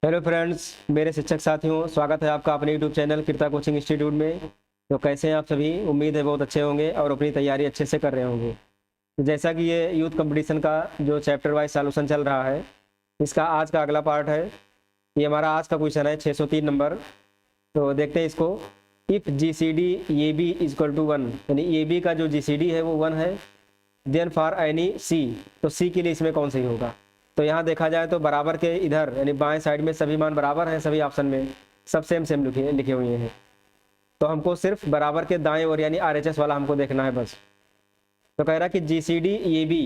Hello friends, मेरे शिक्षक साथियों, स्वागत है आपका अपने यूट्यूब चैनल कीर्ता कोचिंग इंस्टीट्यूट में। तो कैसे हैं आप सभी? उम्मीद है बहुत अच्छे होंगे और अपनी तैयारी अच्छे से कर रहे होंगे। तो जैसा कि ये यूथ कंपटीशन का जो चैप्टर वाइज सॉल्यूशन चल रहा है, इसका आज का अगला पार्ट है। ये हमारा आज का क्वेश्चन है 603 नंबर। तो देखते हैं इसको। If G C D A B equal to 1, यानी ए बी का जो जी सी डी है वो 1 है, देन फॉर एनी सी, तो सी के लिए इसमें कौन सही होगा? तो यहाँ देखा जाए तो बराबर के इधर यानी बाएं साइड में सभी मान बराबर हैं, सभी ऑप्शन में सब सेम सेम लिखे हुए हैं। तो हमको सिर्फ बराबर के दाएं ओर यानी RHS वाला हमको देखना है बस। तो कह रहा कि जी सी डी ए बी,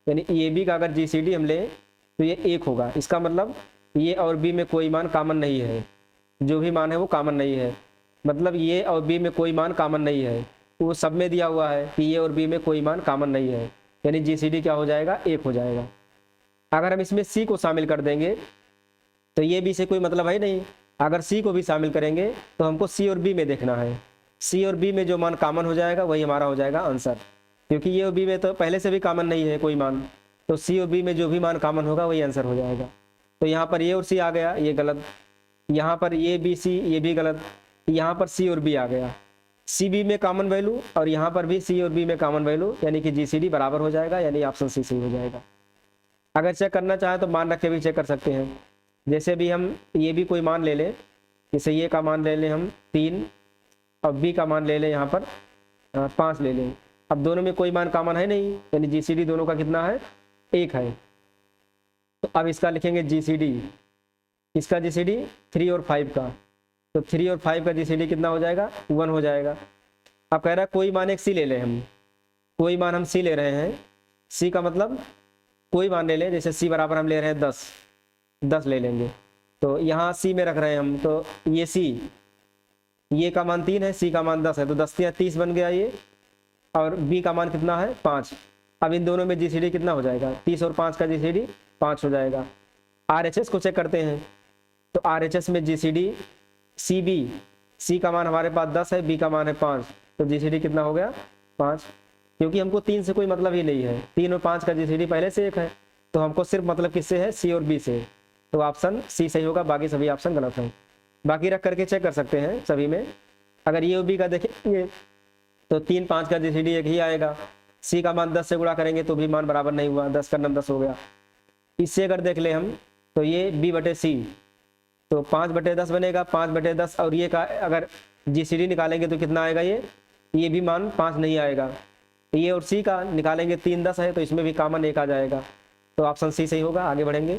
यानी ए बी का अगर जी सी डी हम ले तो ये 1 होगा। इसका मतलब ये और बी में कोई मान कॉमन नहीं है, जो भी मान है वो कॉमन नहीं है। मतलब ये और बी में कोई मान कॉमन नहीं है, वो सब में दिया हुआ है कि ये और बी में कोई मान कॉमन नहीं है, यानी जी सी डी क्या हो जाएगा? 1 हो जाएगा। अगर हम इसमें सी को शामिल कर देंगे तो ये बी से कोई मतलब है नहीं। अगर सी को भी शामिल करेंगे तो हमको सी और बी में देखना है। सी और बी में जो मान कॉमन हो जाएगा वही हमारा हो जाएगा आंसर, क्योंकि ये और बी में तो पहले से भी कॉमन नहीं है कोई मान। तो सी और बी में जो भी मान कॉमन होगा वही आंसर हो जाएगा। तो यहाँ पर ये और सी आ गया, ये गलत। यहाँ पर ये बी सी, ये भी गलत। यहाँ पर सी और बी आ गया, सी बी में कॉमन वैल्यू, और यहाँ पर भी सी और बी में कॉमन वैल्यू, यानी कि जी सी डी बराबर हो जाएगा, यानी ऑप्शन सी सही हो जाएगा। अगर चेक करना चाहे तो मान रख के भी चेक कर सकते हैं। जैसे भी हम ये भी कोई मान ले लें, जैसे ये का मान ले लें हम 3 और बी का मान ले लें यहाँ पर 5 ले लें। अब दोनों में कोई मान कॉमन है नहीं, यानी जी सी डी दोनों का कितना है? 1 है। तो अब इसका लिखेंगे जी सी डी, इसका जी सी डी 3 और 5 का। तो 3 और 5 का जी सी डी कितना हो जाएगा? 1 हो जाएगा। अब कह रहा है कोई मान एक सी ले लें हम, कोई मान हम सी ले रहे हैं। सी का मतलब कोई मान ले लें, जैसे सी बराबर हम ले रहे हैं 10 ले लेंगे। तो यहाँ सी में रख रहे हैं हम, तो ये सी, ये का मान 3 है, सी का मान 10 है, तो 10 या 30 बन गया ये। और बी का मान कितना है? 5। अब इन दोनों में जी सी डी कितना हो जाएगा? 30 और 5 का जी सी डी 5 हो जाएगा। RHS को चेक करते हैं। तो RHS में जी सी डी सी बी, सी का मान हमारे पास 10 है, बी का मान है 5, तो जी सी डी कितना हो गया? 5। क्योंकि हमको 3 से कोई मतलब ही नहीं है, 3 और 5 का जी सी डी पहले से 1 है, तो हमको सिर्फ मतलब किससे है? सी और बी से। तो ऑप्शन सी सही होगा, बाकी सभी ऑप्शन गलत हैं। बाकी रख करके चेक कर सकते हैं सभी में। अगर ये और बी का देखेंगे तो 3 5 का जी सी डी 1 ही आएगा। सी का मान 10 से गुणा करेंगे तो भी मान बराबर नहीं हुआ, 10 का 10 हो गया। इससे अगर देख ले हम तो ये बी बटे सी, तो 5/10 बनेगा, 5/10। और ये का अगर जी सी डी निकालेंगे तो कितना आएगा? ये भी मान 5 नहीं आएगा। ये और सी का निकालेंगे, 3 10 है, तो इसमें भी कॉमन 1 आ जाएगा। तो ऑप्शन सी सही होगा। आगे बढ़ेंगे।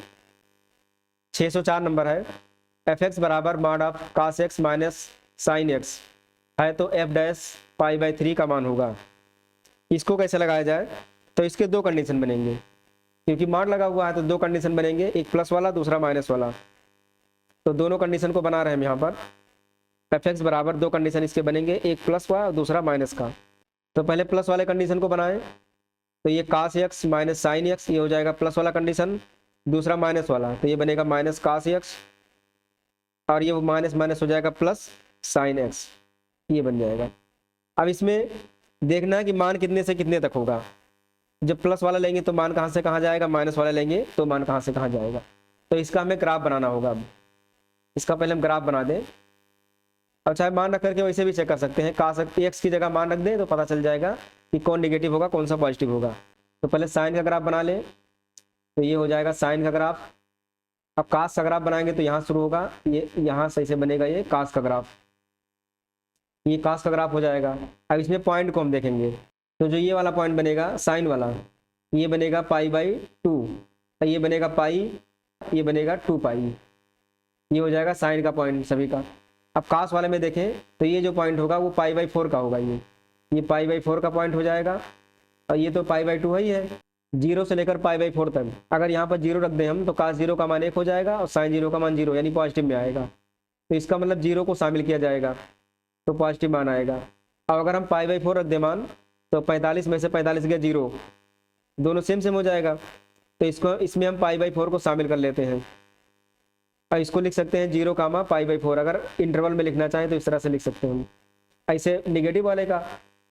604 नंबर है। एफ एक्स बराबर mod of cos x minus sine x है, तो f डैश π/3 का मान होगा। इसको कैसे लगाया जाए? तो इसके 2 कंडीशन बनेंगे, क्योंकि मॉड लगा हुआ है तो 2 कंडीशन बनेंगे, एक प्लस वाला दूसरा माइनस वाला। तो दोनों कंडीशन को बना रहे हैं हम यहाँ पर। एफ एक्स बराबर 2 कंडीशन इसके बनेंगे, एक प्लस का और दूसरा माइनस का। तो पहले प्लस वाले कंडीशन को बनाएं। तो ये cos x minus sine x, ये हो जाएगा प्लस वाला कंडीशन। दूसरा माइनस वाला, तो ये बनेगा माइनस cos x, और ये माइनस माइनस हो जाएगा प्लस साइन एक्स, ये बन जाएगा। अब इसमें देखना है कि मान कितने से कितने तक होगा। जब प्लस वाला लेंगे तो मान कहाँ से कहाँ जाएगा, माइनस वाला लेंगे तो मान कहाँ से कहाँ जाएगा। तो इसका हमें ग्राफ बनाना होगा। अब इसका पहले हम ग्राफ बना दें। अब चाहे मान रख करके वैसे भी चेक कर सकते हैं, cos x की जगह मान रख दें तो पता चल जाएगा कि कौन नेगेटिव होगा कौन सा पॉजिटिव होगा। तो पहले साइन का ग्राफ बना लें, तो ये हो जाएगा साइन का ग्राफ। अब cos का ग्राफ बनाएंगे तो यहाँ शुरू होगा, ये यहाँ सही से बनेगा ये cos का ग्राफ, ये cos का ग्राफ हो जाएगा। अब इसमें पॉइंट को हम देखेंगे, तो जो ये वाला पॉइंट बनेगा साइन वाला, ये बनेगा π/2, ये बनेगा पाई, ये बनेगा 2π, ये हो जाएगा साइन का पॉइंट सभी का। अब cos वाले में देखें तो ये जो पॉइंट होगा वो π/4 का होगा, ये π/4 का पॉइंट हो जाएगा। और ये तो π/2 ही है, 0 से लेकर π/4 तक। अगर यहाँ पर 0 रख दें हम तो cos 0 का मान 1 हो जाएगा और sin 0 का मान 0, यानी पॉजिटिव में आएगा। तो इसका मतलब 0 को शामिल किया जाएगा तो पॉजिटिव मान आएगा। अब अगर हम π/4 रख दें मान, तो 45 में से 45 गया 0, दोनों सेम सेम हो जाएगा। तो इसको इसमें हम π/4 को शामिल कर लेते हैं, और इसको लिख सकते हैं 0 कामा π/4। अगर इंटरवल में लिखना चाहें तो इस तरह से लिख सकते हैं हम। ऐसे नेगेटिव वाले का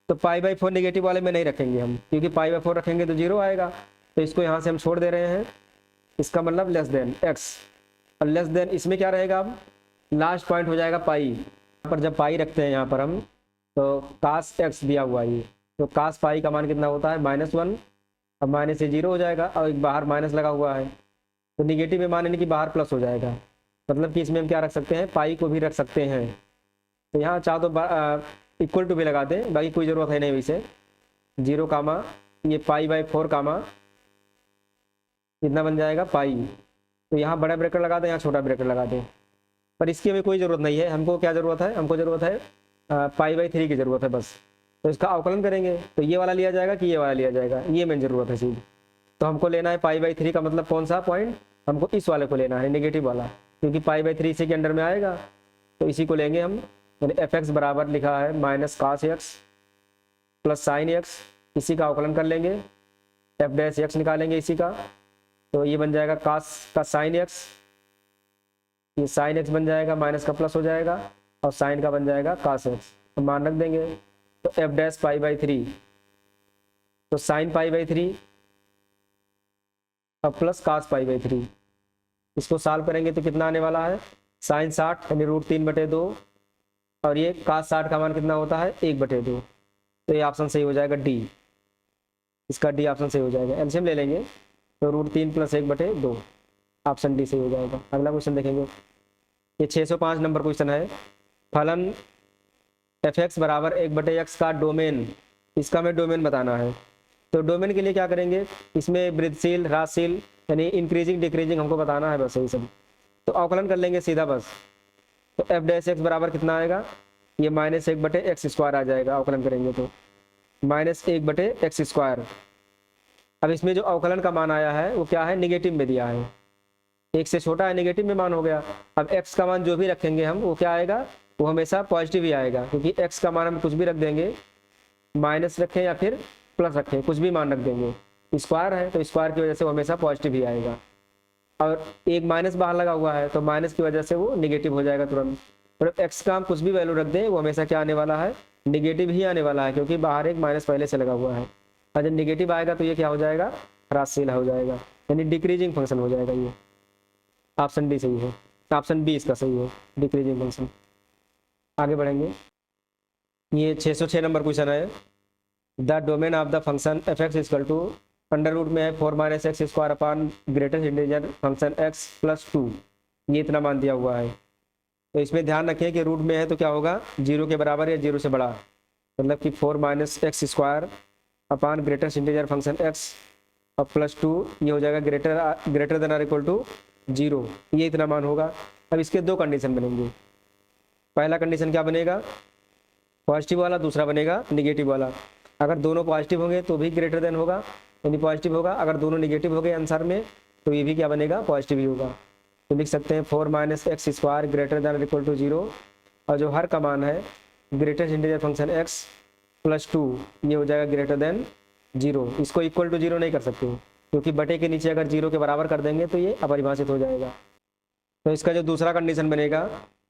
तो π/4 नेगेटिव वाले में नहीं रखेंगे हम, क्योंकि π/4 रखेंगे तो 0 आएगा। तो इसको यहाँ से हम छोड़ दे रहे हैं, इसका मतलब लेस देन x। और लेस देन इसमें क्या रहेगा, अब लास्ट पॉइंट हो जाएगा पाई। यहाँ पर जब पाई रखते हैं यहाँ पर हम, तो कास एक्स दिया हुआ है ये, तो कास पाई का मान कितना होता है -1। अब माइनस से 0 हो जाएगा और एक बाहर माइनस लगा हुआ है, तो निगेटिव में मान यानी कि बाहर प्लस हो जाएगा। मतलब कि इसमें हम क्या रख सकते हैं, पाई को भी रख सकते हैं। तो यहाँ चाह तो इक्वल टू भी लगा दें, बाकी कोई ज़रूरत है नहीं वैसे। 0 कामा ये पाई/4 कामा कितना बन जाएगा पाई। तो यहाँ बड़ा ब्रैकेट लगा दें, यहाँ छोटा ब्रैकेट लगा दें, पर इसकी हमें कोई ज़रूरत नहीं है। हमको क्या ज़रूरत है, हमको ज़रूरत है पाई/3 की ज़रूरत है बस। तो इसका अवकलन करेंगे तो ये वाला लिया जाएगा कि ये वाला लिया जाएगा, ये मेन ज़रूरत है चीज़। तो हमको लेना है पाई/3 का मतलब कौन सा पॉइंट, हमको इस वाले को लेना है, नेगेटिव वाला, क्योंकि पाई/3 इसी के अंडर में आएगा। तो इसी को लेंगे हम। मैंने fx बराबर लिखा है -cos x plus sin x, इसी का अवकलन कर लेंगे, f' निकालेंगे इसी का। तो ये बन जाएगा cos का sin x, ये sin x बन जाएगा, माइनस का प्लस हो जाएगा, और sin का बन जाएगा cos x। तो मान रख देंगे, तो f' पाई/3, तो sin पाई/3 अब प्लस cos पाई/3। इसको सॉल्व करेंगे तो कितना आने वाला है, sin 60 यानी √3/2, और ये cos 60 का मान कितना होता है 1/2। तो ये ऑप्शन सही हो जाएगा डी, इसका डी ऑप्शन सही हो जाएगा। एलसीएम ले लेंगे तो √3 + 1/2, ऑप्शन डी सही हो जाएगा। अगला क्वेश्चन देखेंगे, ये 605 नंबर क्वेश्चन है। फलन fx बराबर 1/x का डोमेन, इसका हमें डोमेन बताना है। तो डोमेन के लिए क्या करेंगे, इसमें वृद्धिशील, ह्रासशील यानी इंक्रीजिंग डिक्रीजिंग हमको बताना है बस, यही सब। तो अवकलन कर लेंगे सीधा बस। तो f' बराबर कितना आएगा, ये -1/x² आ जाएगा। अवकलन करेंगे तो -1/x²। अब इसमें जो अवकलन का मान आया है वो क्या है, निगेटिव में दिया है, 1 से छोटा है, निगेटिव में मान हो गया। अब x का मान जो भी रखेंगे हम, वो क्या आएगा, वो हमेशा पॉजिटिव ही आएगा, क्योंकि x का मान हम कुछ भी रख देंगे, माइनस रखें या फिर प्लस रखें, कुछ भी मान रख देंगे। स्क्वायर है तो स्क्वायर की वजह से वो हमेशा पॉजिटिव ही आएगा, और एक माइनस बाहर लगा हुआ है तो माइनस की वजह से वो निगेटिव हो जाएगा तुरंत। और एक्स का हम कुछ भी वैल्यू रख दें, वो हमेशा क्या आने वाला है, निगेटिव ही आने वाला है, क्योंकि बाहर एक माइनस पहले से लगा हुआ है। और जब निगेटिव आएगा तो ये क्या हो जाएगा, ह्रासशील हो जाएगा, यानी डिक्रीजिंग फंक्शन हो जाएगा। ये ऑप्शन डी सही है, ऑप्शन बी इसका सही है, डिक्रीजिंग फंक्शन। आगे बढ़ेंगे, ये 606 नंबर क्वेश्चन है। The domain of the function f(x) = under root में है 4 - x² upon greatest integer function x + 2, ये इतना मान दिया हुआ है। तो इसमें ध्यान रखें कि रूट में है तो क्या होगा, 0 के बराबर या 0 से बड़ा, मतलब कि 4 - x² upon greatest integer function x और +2, ये हो जाएगा ग्रेटर देन और इक्वल टू 0, ये इतना मान होगा। अब इसके दो कंडीशन बनेंगे। पहला कंडीशन क्या बनेगा, पॉजिटिव वाला, दूसरा बनेगा निगेटिव वाला। अगर दोनों पॉजिटिव होंगे तो भी ग्रेटर देन होगा, यानी पॉजिटिव होगा। अगर दोनों निगेटिव हो गए आंसर में तो ये भी क्या बनेगा, पॉजिटिव ही होगा। तो लिख सकते हैं 4 - x² ग्रेटर देन और इक्वल टू 0, और जो हर का मान है ग्रेटेस्ट इंटीजर फंक्शन x + 2, ये हो जाएगा ग्रेटर देन 0। इसको इक्वल टू 0 नहीं कर सकते, क्योंकि बटे के नीचे अगर 0 के बराबर कर देंगे तो ये अपरिभाषित हो जाएगा। तो इसका जो दूसरा कंडीशन बनेगा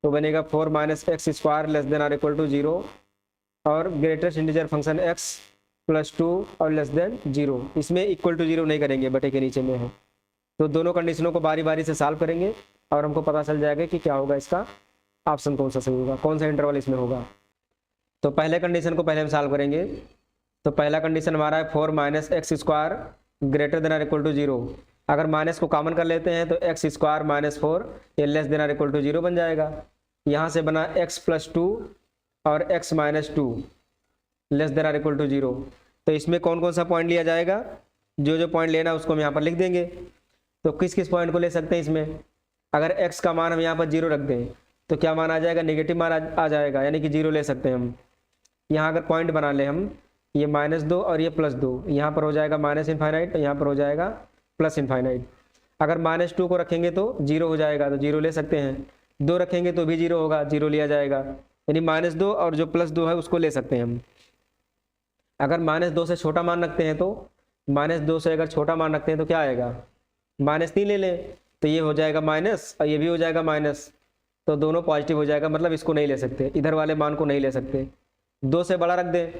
तो बनेगा 4 - x² लेस देन और इक्वल टू 0 और ग्रेटेस्ट इंटीजर फंक्शन x + 2 और लेस देन 0। इसमें इक्वल टू 0 नहीं करेंगे, बटे के नीचे में है। तो दोनों कंडीशनों को बारी बारी से सॉल्व करेंगे और हमको पता चल जाएगा कि क्या होगा, इसका ऑप्शन कौन सा सही होगा, कौन सा इंटरवल इसमें होगा। तो पहले कंडीशन को पहले हम सॉल्व करेंगे। तो पहला कंडीशन हमारा है 4 - x² ग्रेटर देन और इक्वल टू 0। अगर माइनस को कॉमन कर लेते हैं तो x² - 4 ये लेस देन और इक्वल टू 0 बन जाएगा। यहाँ से बना x + 2 और x - 2 लेस देन और इक्वल टू 0। तो इसमें कौन कौन सा पॉइंट लिया जाएगा, जो पॉइंट लेना है उसको हम यहाँ पर लिख देंगे। तो किस किस पॉइंट को ले सकते हैं इसमें, अगर x का मान हम यहाँ पर 0 रख दें तो क्या मान आ जाएगा, नेगेटिव मान आ जाएगा, यानी कि 0 ले सकते हैं हम। यहाँ अगर पॉइंट बना ले हम, ये -2 और ये +2, यहाँ पर हो जाएगा -∞, यहाँ पर हो जाएगा +∞। अगर -2 को रखेंगे तो 0 हो जाएगा, तो 0 ले सकते हैं। 2 रखेंगे तो भी 0 होगा, 0 लिया जाएगा, यानी -2 और जो +2 है उसको ले सकते हैं हम। अगर -2 से छोटा मान रखते हैं तो -2 से अगर छोटा मान रखते हैं तो क्या आएगा, -3 ले लें, तो ये हो जाएगा माइनस और ये भी हो जाएगा माइनस, तो दोनों पॉजिटिव हो जाएगा, मतलब इसको नहीं ले सकते, इधर वाले मान को नहीं ले सकते। 2 से बड़ा रख दें,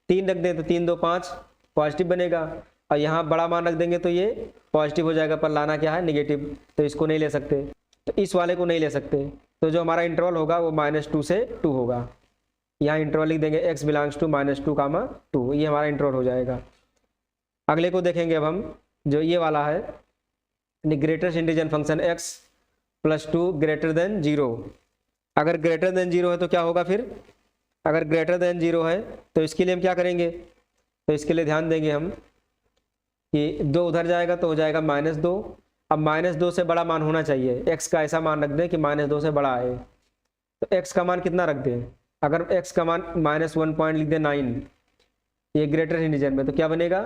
3 रख दें तो 3 2 5 पॉजिटिव बनेगा, और यहाँ बड़ा मान रख देंगे तो ये पॉजिटिव हो जाएगा, पर लाना क्या है, निगेटिव, तो इसको नहीं ले सकते। तो इस वाले को नहीं ले सकते। तो जो हमारा इंटरवल होगा वो -2 से 2 होगा। यहाँ इंटरवल लिख देंगे x बिलोंग्स टू -2, 2, ये हमारा इंटरवल हो जाएगा। अगले को देखेंगे अब हम, जो ये वाला है, greatest integer function x +2 greater than 0। अगर ग्रेटर देन 0 है तो क्या होगा फिर, अगर ग्रेटर देन 0 है तो इसके लिए हम क्या करेंगे, तो इसके लिए ध्यान देंगे हम कि 2 उधर जाएगा तो हो जाएगा -2। अब -2 से बड़ा मान होना चाहिए, x का ऐसा मान रख दें कि -2 से बड़ा आए। तो x का मान कितना रख दें, अगर x का मान -1 पॉइंट लिख दें 9, ये ग्रेटर इंटीजर में, तो क्या बनेगा,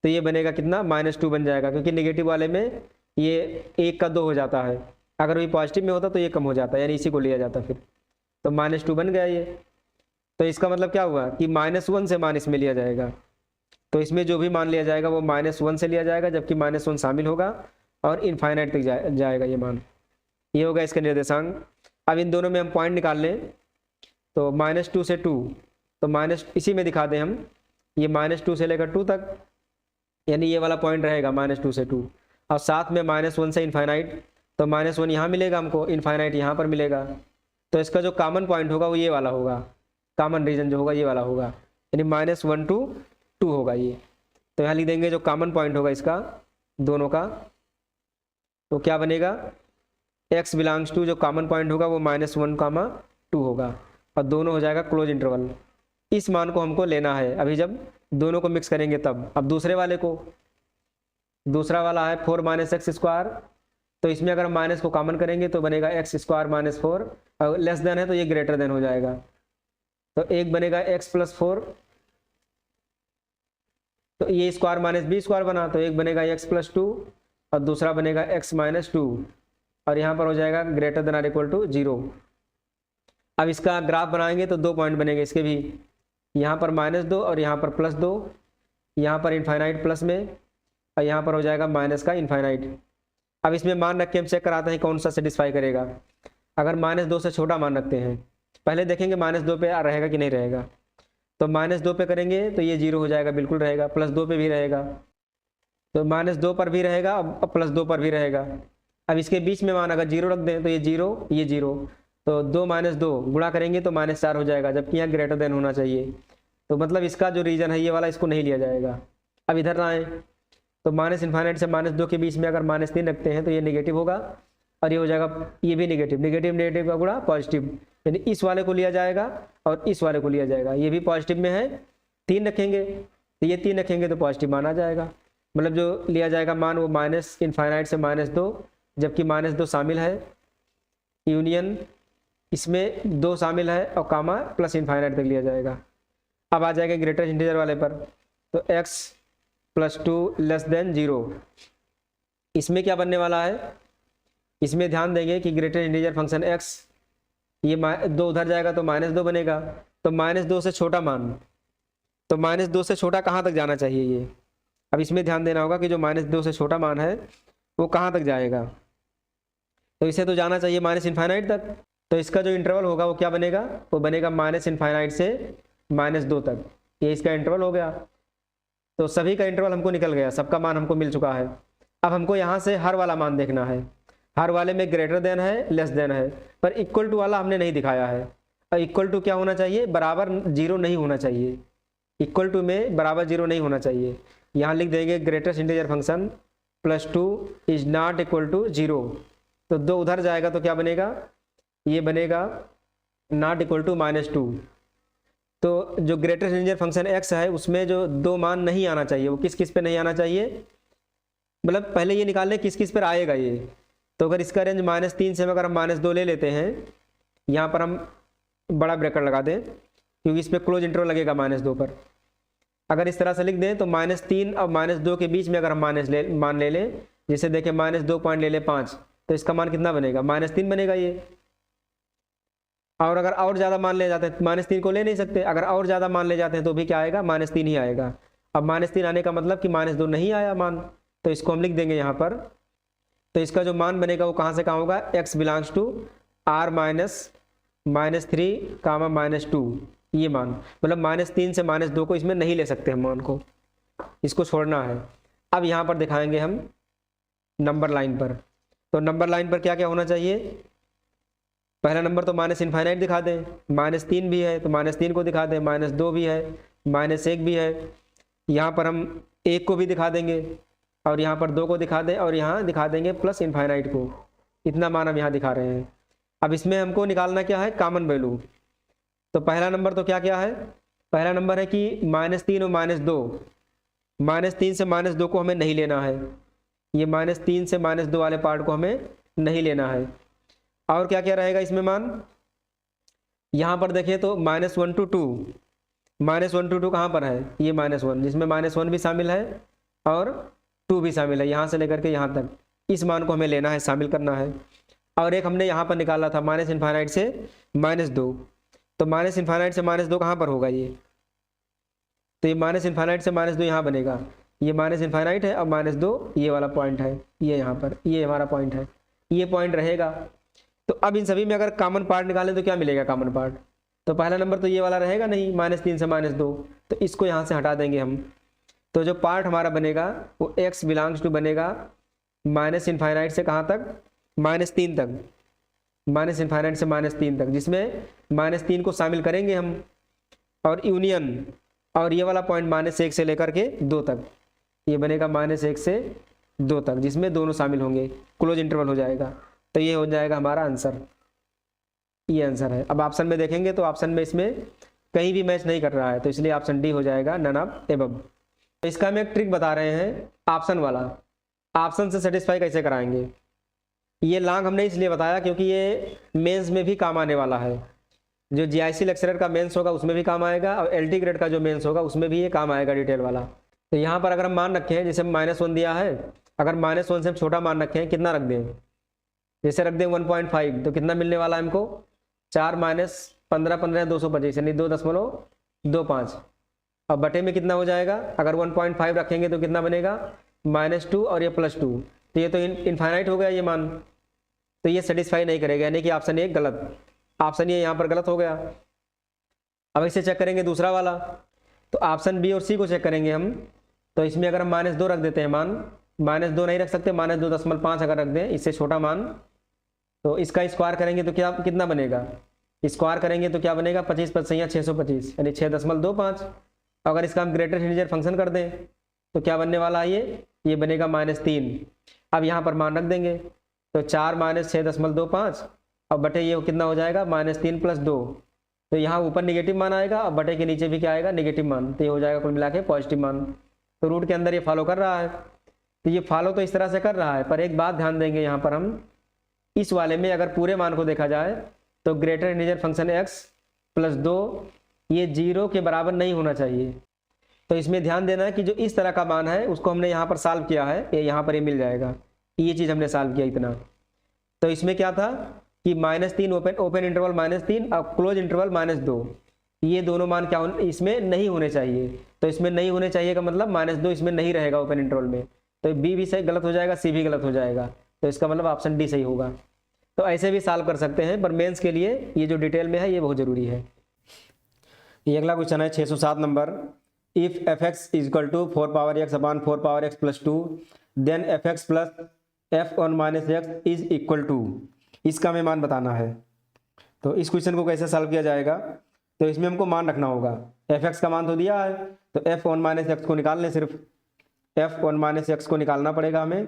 तो ये बनेगा कितना, -2 बन जाएगा, क्योंकि नेगेटिव वाले में ये 1 का 2 हो जाता है। अगर वही पॉजिटिव में होता तो ये कम हो जाता है, यानी इसी को लिया जाता फिर। तो -2 बन गया ये। तो इसका मतलब क्या हुआ कि -1 से मान इसमें लिया जाएगा। तो इसमें जो भी मान लिया जाएगा वो -1 से लिया जाएगा, जबकि -1 शामिल होगा और इनफाइनाइट तक जाएगा ये मान। ये होगा इसका निर्देशांक। अब इन दोनों में हम पॉइंट निकाल लें, तो -2 से 2, तो माइनस इसी में दिखा दें हम, ये -2 से लेकर 2 तक, यानी ये वाला पॉइंट रहेगा -2 से 2, और साथ में -1 से इनफाइनाइट। तो -1 यहाँ मिलेगा हमको, इनफाइनाइट यहाँ पर मिलेगा। तो इसका जो कॉमन पॉइंट होगा वो ये वाला होगा, कॉमन रीजन जो होगा ये वाला होगा, यानी -1 to 2 होगा ये। तो यहाँ लिख देंगे जो कॉमन पॉइंट होगा इसका दोनों का, तो क्या बनेगा, x बिलोंग्स टू जो कॉमन पॉइंट होगा वो -1, 2 होगा, और दोनों हो जाएगा क्लोज इंटरवल। इस मान को हमको लेना है अभी, जब दोनों को मिक्स करेंगे तब। अब दूसरे वाले को, दूसरा वाला है 4 - x², तो इसमें अगर हम माइनस को कॉमन करेंगे तो बनेगा x² - 4, और लेस देन है तो ये ग्रेटर देन हो जाएगा। तो एक बनेगा x + 4, तो ये स्क्वायर -b² बना, तो एक बनेगा x + 2 और दूसरा बनेगा x - 2, और यहाँ पर हो जाएगा ग्रेटर देन और इक्वल टू 0। अब इसका ग्राफ बनाएंगे तो 2 पॉइंट बनेंगे इसके भी, यहाँ पर -2 और यहाँ पर +2, यहाँ पर इनफाइनाइट प्लस में, और यहाँ पर हो जाएगा माइनस का इनफाइनाइट। अब इसमें मान रख के हम चेक कराते हैं कौन सा सेटिस्फाई करेगा। अगर -2 से छोटा मान रखते हैं, पहले देखेंगे -2 पे रहेगा कि नहीं रहेगा। तो -2 पे करेंगे तो ये 0 हो जाएगा, बिल्कुल रहेगा। +2 पे भी रहेगा, तो -2 पर भी रहेगा, अब +2 पर भी रहेगा। अब इसके बीच में मान अगर 0 रख दें तो ये 0, ये 0, तो 2 - 2 गुणा करेंगे तो -4 हो जाएगा, जबकि यहाँ ग्रेटर देन होना चाहिए। तो मतलब इसका जो रीजन है ये वाला, इसको नहीं लिया जाएगा। अब इधर आए तो -∞ से -2 के बीच में अगर -3 रखते हैं तो ये नेगेटिव होगा, और ये हो जाएगा, ये भी नेगेटिव, नेगेटिव का गुणा पॉजिटिव, यानी इस वाले को लिया जाएगा और इस वाले को लिया जाएगा। ये भी पॉजिटिव में है, 3 रखेंगे तो ये 3 रखेंगे तो पॉजिटिव मान आ जाएगा। मतलब जो लिया जाएगा मान वो -∞ से -2, जबकि -2 शामिल है, यूनियन इसमें 2 शामिल है, और कामा प्लस इनफाइनाइट तक लिया जाएगा। अब आ जाएगा ग्रेटर इंटीजर वाले पर, तो x + 2 लेस देन 0। इसमें क्या बनने वाला है, इसमें ध्यान देंगे कि ग्रेटर इंटीजर फंक्शन x, ये 2 उधर जाएगा तो -2 बनेगा, तो -2 से छोटा मान, तो -2 से छोटा कहाँ तक जाना चाहिए ये। अब इसमें ध्यान देना होगा कि जो -2 से छोटा मान है वो कहाँ तक जाएगा, तो इसे तो जाना चाहिए -∞ तक। तो इसका जो इंटरवल होगा वो क्या बनेगा, वो बनेगा -∞ से -2 तक, ये इसका इंटरवल हो गया। तो सभी का इंटरवल हमको निकल गया, सबका मान हमको मिल चुका है। अब हमको यहाँ से हर वाला मान देखना है, हर वाले में ग्रेटर देन है, लेस देन है, पर इक्वल टू वाला हमने नहीं दिखाया है। और इक्वल टू क्या होना चाहिए, बराबर 0 नहीं होना चाहिए, इक्वल टू में बराबर 0 नहीं होना चाहिए। यहाँ लिख देंगे greatest integer function +2 is not equal to 0, तो 2 उधर जाएगा तो क्या बनेगा, ये बनेगा नॉट इक्वल टू -2। तो जो ग्रेटेस्ट इंटीजर फंक्शन x है उसमें जो 2 मान नहीं आना चाहिए, वो किस किस पे नहीं आना चाहिए, मतलब पहले ये निकाल लें किस किस पर आएगा ये। तो अगर इसका रेंज -3 से अगर हम -2 ले लेते हैं, यहाँ पर हम बड़ा ब्रैकेट लगा दें क्योंकि इस पर क्लोज इंटरवल लगेगा -2 पर। अगर इस तरह से लिख दें तो -3 और -2 के बीच में अगर हम मान ले लें, जैसे देखें -2 पॉइंट ले लें 5, तो इसका मान कितना बनेगा, -3 बनेगा ये। और अगर और ज़्यादा मान ले जाते हैं, -3 को ले नहीं सकते, अगर और ज़्यादा मान ले जाते हैं तो भी क्या आएगा, -3 ही आएगा। अब -3 आने का मतलब कि -2 नहीं आया मान, तो इसको हम लिख देंगे यहाँ पर। तो इसका जो मान बनेगा वो कहाँ से कहाँ होगा, x बिलोंग्स टू r -3, -2, ये मान, मतलब -3 से -2 को इसमें नहीं ले सकते हम मान को, इसको छोड़ना है। अब यहाँ पर दिखाएंगे हम नंबर लाइन पर, तो नंबर लाइन पर क्या क्या होना चाहिए, पहला नंबर तो माइनस इनफाइनाइट दिखा दें, -3 भी है तो -3 को दिखा दें, -2 भी है, -1 भी है, यहाँ पर हम 1 को भी दिखा देंगे और यहाँ पर 2 को दिखा दें और यहाँ दिखा देंगे प्लस इनफाइनाइट को। इतना मान हम यहाँ दिखा रहे हैं। अब इसमें हमको निकालना क्या है, कॉमन वैल्यू। तो पहला नंबर तो क्या क्या है, पहला नंबर है कि -3 और -2, -3 से -2 को हमें नहीं लेना है, ये -3 से -2 वाले पार्ट को हमें नहीं लेना है। और क्या क्या रहेगा इसमें मान, यहाँ पर देखें तो -1 to 2, -1 to 2 कहाँ पर है, ये -1, जिसमें -1 भी शामिल है और 2 भी शामिल है, यहाँ से लेकर के यहाँ तक इस मान को हमें लेना है, शामिल करना है। और एक हमने यहाँ पर निकाला था माइनस इनफाइनाइट से -2, तो माइनस इनफाइनाइट से -2 कहाँ पर होगा ये, तो ये माइनस इनफाइनाइट से -2 यहाँ बनेगा, ये माइनस इनफाइनाइट है और -2 ये वाला पॉइंट है, ये यहाँ पर ये हमारा पॉइंट है, ये पॉइंट रहेगा। तो अब इन सभी में अगर कॉमन पार्ट निकालें तो क्या मिलेगा कॉमन पार्ट, तो पहला नंबर तो ये वाला रहेगा नहीं, -3 से -2, तो इसको यहाँ से हटा देंगे हम। तो जो पार्ट हमारा बनेगा वो x बिलोंग्स टू बनेगा माइनस इनफाइनाइट से कहाँ तक, -3 तक, माइनस इनफाइनाइट से -3 तक, जिसमें -3 को शामिल करेंगे हम और यूनियन, और ये वाला पॉइंट -1 से लेकर के 2 तक, ये बनेगा -1 से 2 तक, जिसमें दोनों शामिल होंगे, क्लोज इंटरवल हो जाएगा। तो ये हो जाएगा हमारा आंसर, ये आंसर है। अब ऑप्शन में देखेंगे तो ऑप्शन में इसमें कहीं भी मैच नहीं कर रहा है, तो इसलिए ऑप्शन डी हो जाएगा, नन ऑफ एबव। तो इसका हम एक ट्रिक बता रहे हैं ऑप्शन वाला, ऑप्शन से सेटिस्फाई कैसे कराएंगे। ये लॉन्ग हमने इसलिए बताया क्योंकि ये मेंस में भी काम आने वाला है, जो जीआईसी लेक्चरर का मेंस होगा उसमें भी काम आएगा और एलटी ग्रेड का जो मेंस होगा उसमें भी ये काम आएगा डिटेल वाला। तो यहाँ पर अगर हम मान रखे हैं, जैसे -1 दिया है, अगर -1 से हम छोटा मान रखे हैं, कितना रख दें, जैसे रख दें 1.5, तो कितना मिलने वाला है हमको, 4 - 15 15 225 यानी 2.25, अब बटे में कितना हो जाएगा, अगर 1.5 रखेंगे तो कितना बनेगा -2 और ये +2, तो ये तो इनफाइनाइट हो गया ये मान, तो ये सेटिस्फाई नहीं करेगा, यानी कि ऑप्शन ए गलत, ऑप्शन ये यहाँ पर गलत हो गया। अब इसे चेक करेंगे दूसरा वाला, तो ऑप्शन बी और सी को चेक करेंगे हम। तो इसमें अगर हम -2 रख देते हैं मान, -2 नहीं रख सकते, -2.5 अगर रख दें, इससे छोटा मान, तो इसका स्क्वायर करेंगे तो क्या कितना बनेगा, स्क्वायर करेंगे तो क्या बनेगा, 25 + 625 यानी 6.25। अगर इसका हम ग्रेटर इंटीजर फंक्शन कर दें तो क्या बनने वाला है, ये बनेगा -3। अब यहाँ पर मान रख देंगे तो 4 - 6.25, अब बटे ये कितना हो जाएगा, -3 + 2, तो यहाँ ऊपर निगेटिव मान आएगा और बटे के नीचे भी क्या आएगा, निगेटिव मान, तो ये हो जाएगा कुल मिला के पॉजिटिव मान। तो रूट के अंदर ये फॉलो कर रहा है, तो ये फॉलो तो इस तरह से कर रहा है, पर एक बात ध्यान देंगे यहाँ पर हम, इस वाले में अगर पूरे मान को देखा जाए तो ग्रेटर इंटीजर फंक्शन x + 2 ये 0 के बराबर नहीं होना चाहिए। तो इसमें ध्यान देना है कि जो इस तरह का मान है उसको हमने यहाँ पर सॉल्व किया है, ये यहाँ पर ये मिल जाएगा, ये चीज़ हमने सॉल्व किया इतना। तो इसमें क्या था कि -3 ओपन इंटरवल -3 और क्लोज इंटरवल -2, ये दोनों मान क्या इसमें नहीं होने चाहिए। तो इसमें नहीं होने चाहिए का मतलब -2 इसमें नहीं रहेगा ओपन इंटरवल में, तो बी भी सही गलत हो जाएगा, सी भी गलत हो जाएगा, तो इसका मतलब ऑप्शन डी सही होगा। तो ऐसे भी सॉल्व कर सकते हैं, पर मेंस के लिए ये जो डिटेल में है ये बहुत ज़रूरी है। ये अगला क्वेश्चन है 607 number, if fx = 4x/4x + 2 then fx + f1 - x = इसका हमें मान बताना है। तो इस क्वेश्चन को कैसे सॉल्व किया जाएगा, तो इसमें हमको मान रखना होगा, fx का मान तो दिया है तो f1 - x को निकाल लें, सिर्फ f1 - x को निकालना पड़ेगा हमें।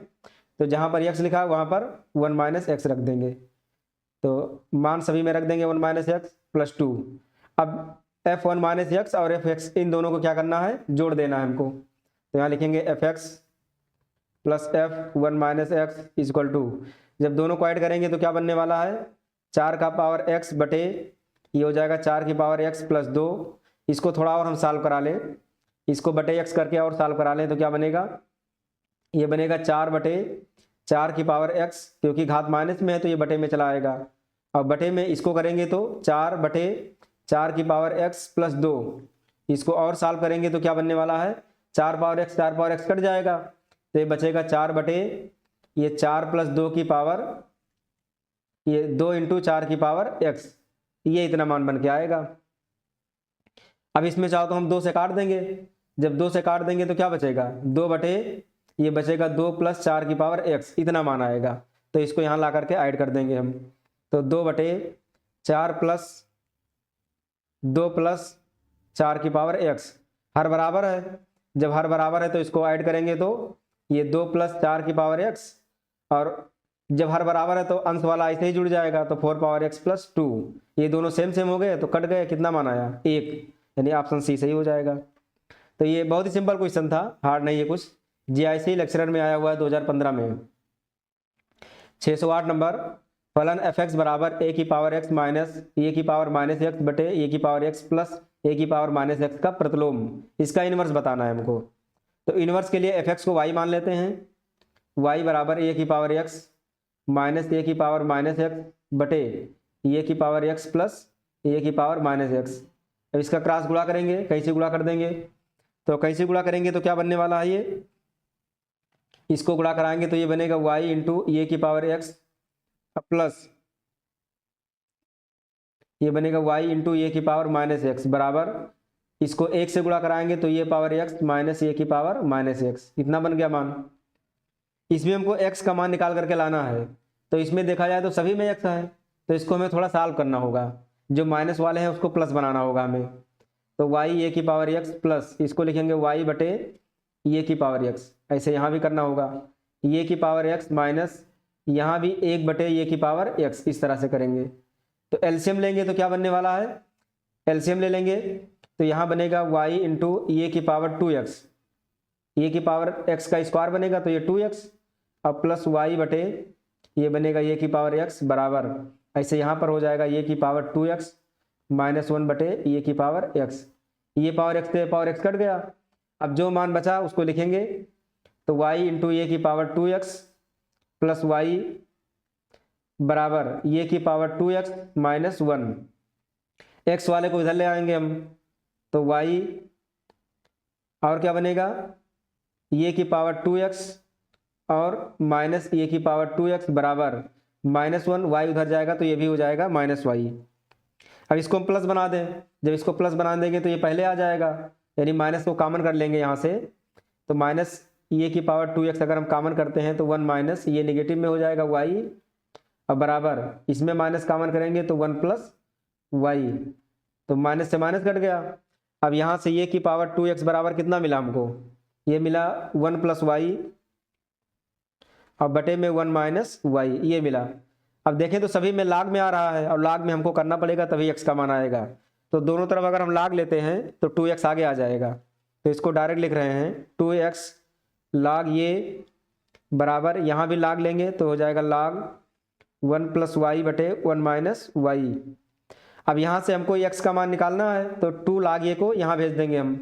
तो जहाँ पर x लिखा है वहाँ पर 1 - x रख देंगे, तो मान सभी में रख देंगे 1 - x + 2। अब f1 - x और fx इन दोनों को क्या करना है, जोड़ देना है हमको। तो यहाँ लिखेंगे fx + f1 - x = जब दोनों को ऐड करेंगे तो क्या बनने वाला है, 4 का पावर x बटे ये हो जाएगा 4 की पावर x + 2। इसको थोड़ा और हम सॉल्व करा लें, इसको बटे x करके और सॉल्व करा लें तो क्या बनेगा, ये बनेगा 4 बटे 4 की पावर x, क्योंकि घात माइनस में है तो ये बटे में चला आएगा। अब बटे में इसको करेंगे तो 4 बटे 4 की पावर x + 2, इसको और सॉल्व करेंगे तो क्या बनने वाला है, 4 पावर x कट जाएगा, तो ये बचेगा 4 बटे ये 4 + 2 की पावर ये 2 × 4 की पावर x, ये इतना मान बन के आएगा। अब इसमें चाहो तो हम 2 से काट देंगे, जब 2 से काट देंगे तो क्या बचेगा, 2 बटे ये बचेगा 2 + 4 की पावर x, इतना मान आएगा। तो इसको यहाँ ला करके ऐड कर देंगे हम। तो 2/4 प्लस 2 प्लस 4 की पावर x, हर बराबर है, जब हर बराबर है तो इसको ऐड करेंगे तो ये 2 प्लस 4 की पावर x, और जब हर बराबर है तो अंश वाला ऐसे ही जुड़ जाएगा, तो 4 पावर x प्लस 2, ये दोनों सेम सेम हो गए तो कट गए, कितना मान आया 1, यानी ऑप्शन सी सही हो जाएगा। तो ये बहुत ही सिंपल क्वेश्चन था, हार्ड नहीं है कुछ, जीआईसी लेक्चरर में आया हुआ है 2015 में। 608 नंबर, फलन एफ एक्स बराबर ए की पावर एक्स माइनस ए की पावर माइनस एक्स बटे ए की पावर एक्स प्लस ए की पावर माइनस एक्स का प्रतिलोम, इसका इनवर्स बताना है हमको। तो इनवर्स के लिए एफ एक्स को वाई मान लेते हैं, वाई बराबर ए की पावर एक्स माइनस ए की पावर माइनस एक्स बटे ए की पावर एक्स प्लस ए की पावर माइनस एक्स। अब इसका क्रॉस गुणा करेंगे, कैसे गुणा कर देंगे, तो कैसे गुणा करेंगे तो क्या बनने वाला है, ये इसको गुणा कराएंगे तो ये बनेगा y इंटू ए की पावर x प्लस ये बनेगा y इंटू ए की पावर माइनस एक्स बराबर, इसको 1 से गुणा कराएंगे तो ये पावर x माइनस ए की पावर माइनस एक्स, इतना बन गया मान। इसमें हमको x का मान निकाल करके लाना है, तो इसमें देखा जाए तो सभी में x है, तो इसको हमें थोड़ा सॉल्व करना होगा, जो माइनस वाले हैं उसको प्लस बनाना होगा हमें। तो y ए की पावर x प्लस इसको लिखेंगे y बटे ए की पावर x, ऐसे यहाँ भी करना होगा, ए की पावर x माइनस यहाँ भी 1 बटे ए की पावर x, इस तरह से करेंगे। तो एलसीएम लेंगे तो क्या बनने वाला है, एलसीएम ले लेंगे तो यहाँ बनेगा y इंटू ए की पावर 2x, ए की पावर x का स्क्वायर बनेगा तो ये 2x, अब प्लस y बटे ये बनेगा ए की पावर x बराबर, ऐसे यहाँ पर हो जाएगा ए की पावर 2x माइनस 1 बटे ए की पावर x, ये पावर x से पावर x कट गया, अब जो मान बचा उसको लिखेंगे, तो y इंटू ए की पावर 2x प्लस y बराबर ए की पावर 2x माइनस 1, x वाले को इधर ले आएंगे हम, तो y और क्या बनेगा ए की पावर 2x और माइनस ए की पावर 2x बराबर माइनस 1, y उधर जाएगा तो ये भी हो जाएगा माइनस y। अब इसको हम प्लस बना दें, जब इसको प्लस बना देंगे तो ये पहले आ जाएगा, यानी माइनस को कॉमन कर लेंगे यहाँ से, तो माइनस ए की पावर 2x अगर हम कॉमन करते हैं तो 1 माइनस ये नेगेटिव में हो जाएगा y, अब बराबर इसमें माइनस कॉमन करेंगे तो 1 प्लस y, तो माइनस से माइनस कट गया। अब यहाँ से ए की पावर 2x बराबर कितना मिला हमको, ये मिला 1 प्लस y, अब बटे में 1 माइनस y, ये मिला। अब देखें तो सभी में लाग में आ रहा है, और लाग में हमको करना पड़ेगा तभी x का मान आएगा, तो दोनों तरफ अगर हम लाग लेते हैं तो 2x आगे आ जाएगा, तो इसको डायरेक्ट लिख रहे हैं 2x लाग ये बराबर, यहाँ भी लाग लेंगे तो हो जाएगा लाग 1 प्लस y बटे 1 माइनस y। अब यहाँ से हमको x का मान निकालना है, तो 2 लाग ये को यहाँ भेज देंगे हम,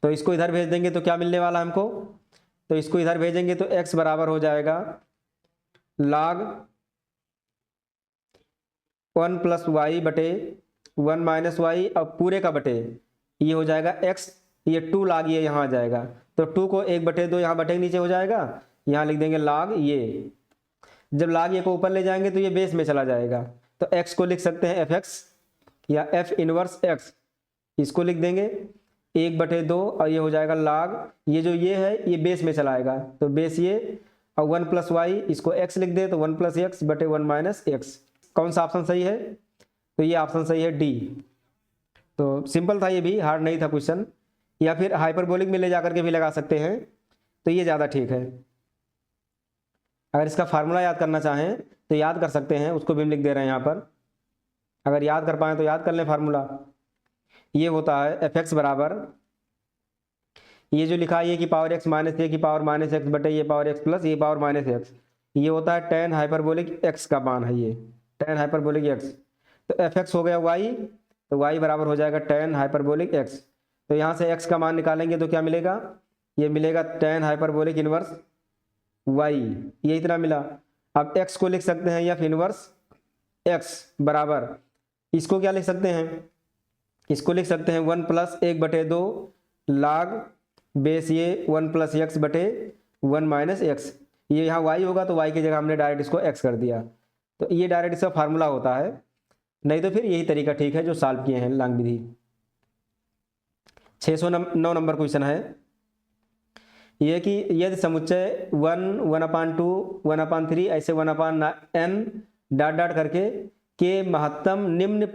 तो इसको इधर भेज देंगे तो क्या मिलने वाला हमको, तो इसको इधर भेजेंगे तो x बराबर हो जाएगा लाग 1 प्लस y बटे 1 माइनस y, अब पूरे का बटे ये हो जाएगा x, ये 2 लाग ये यहाँ आ जाएगा, तो 2 को 1 बटे 2 यहाँ बटे नीचे हो जाएगा, यहाँ लिख देंगे लाग ये, जब लाग ये को ऊपर ले जाएंगे तो ये बेस में चला जाएगा, तो x को लिख सकते हैं fx या f इनवर्स x, इसको लिख देंगे 1 बटे 2 और ये हो जाएगा लाग, ये जो ये है ये बेस में चलाएगा तो बेस ये, और 1 प्लस y इसको x लिख दे तो 1 प्लस एक्स बटे 1 माइनस एक्स। कौन सा ऑप्शन सही है, तो ये ऑप्शन सही है डी। तो सिंपल था, ये भी हार्ड नहीं था क्वेश्चन, या फिर हाइपरबोलिक में ले जाकर के भी लगा सकते हैं तो ये ज़्यादा ठीक है। अगर इसका फार्मूला याद करना चाहें तो याद कर सकते हैं, उसको भी हम लिख दे रहे हैं यहाँ पर, अगर याद कर पाएँ तो याद कर लें फार्मूला। ये होता है एफ एक्स बराबर ये जो लिखा है ए की पावर एक्स माइनस ए की पावर माइनस एक्स बटे ये पावर एक्स प्लस ये पावर माइनस एक्स, ये होता है tan हाइपरबोलिक एक्स का मान है, ये tan हाइपरबोलिक एक्स। तो एफ एक्स हो गया वाई, तो वाई बराबर हो जाएगा tan हाइपरबोलिक एक्स, तो यहाँ से एक्स का मान निकालेंगे तो क्या मिलेगा, ये मिलेगा tan हाइपरबोलिक इनवर्स वाई, ये इतना मिला। अब एक्स को लिख सकते हैं एफ इनवर्स एक्स बराबर, इसको क्या लिख सकते हैं, इसको लिख सकते हैं 1 प्लस 1 बटे 2 लाग बेस ये 1 प्लस एक्स बटे 1 माइनस एक्स, ये यहाँ y होगा तो y की जगह हमने डायरेक्ट इसको x कर दिया, तो ये डायरेक्ट इसका फार्मूला होता है, नहीं तो फिर यही तरीका ठीक है जो सॉल्व किए हैं लांग विधि। 609 नंबर क्वेश्चन है, ये कि यदि समुच्चय 1, 1/2, 1/3 ऐसे 1/n डॉट डॉट करके के महत्तम निम्न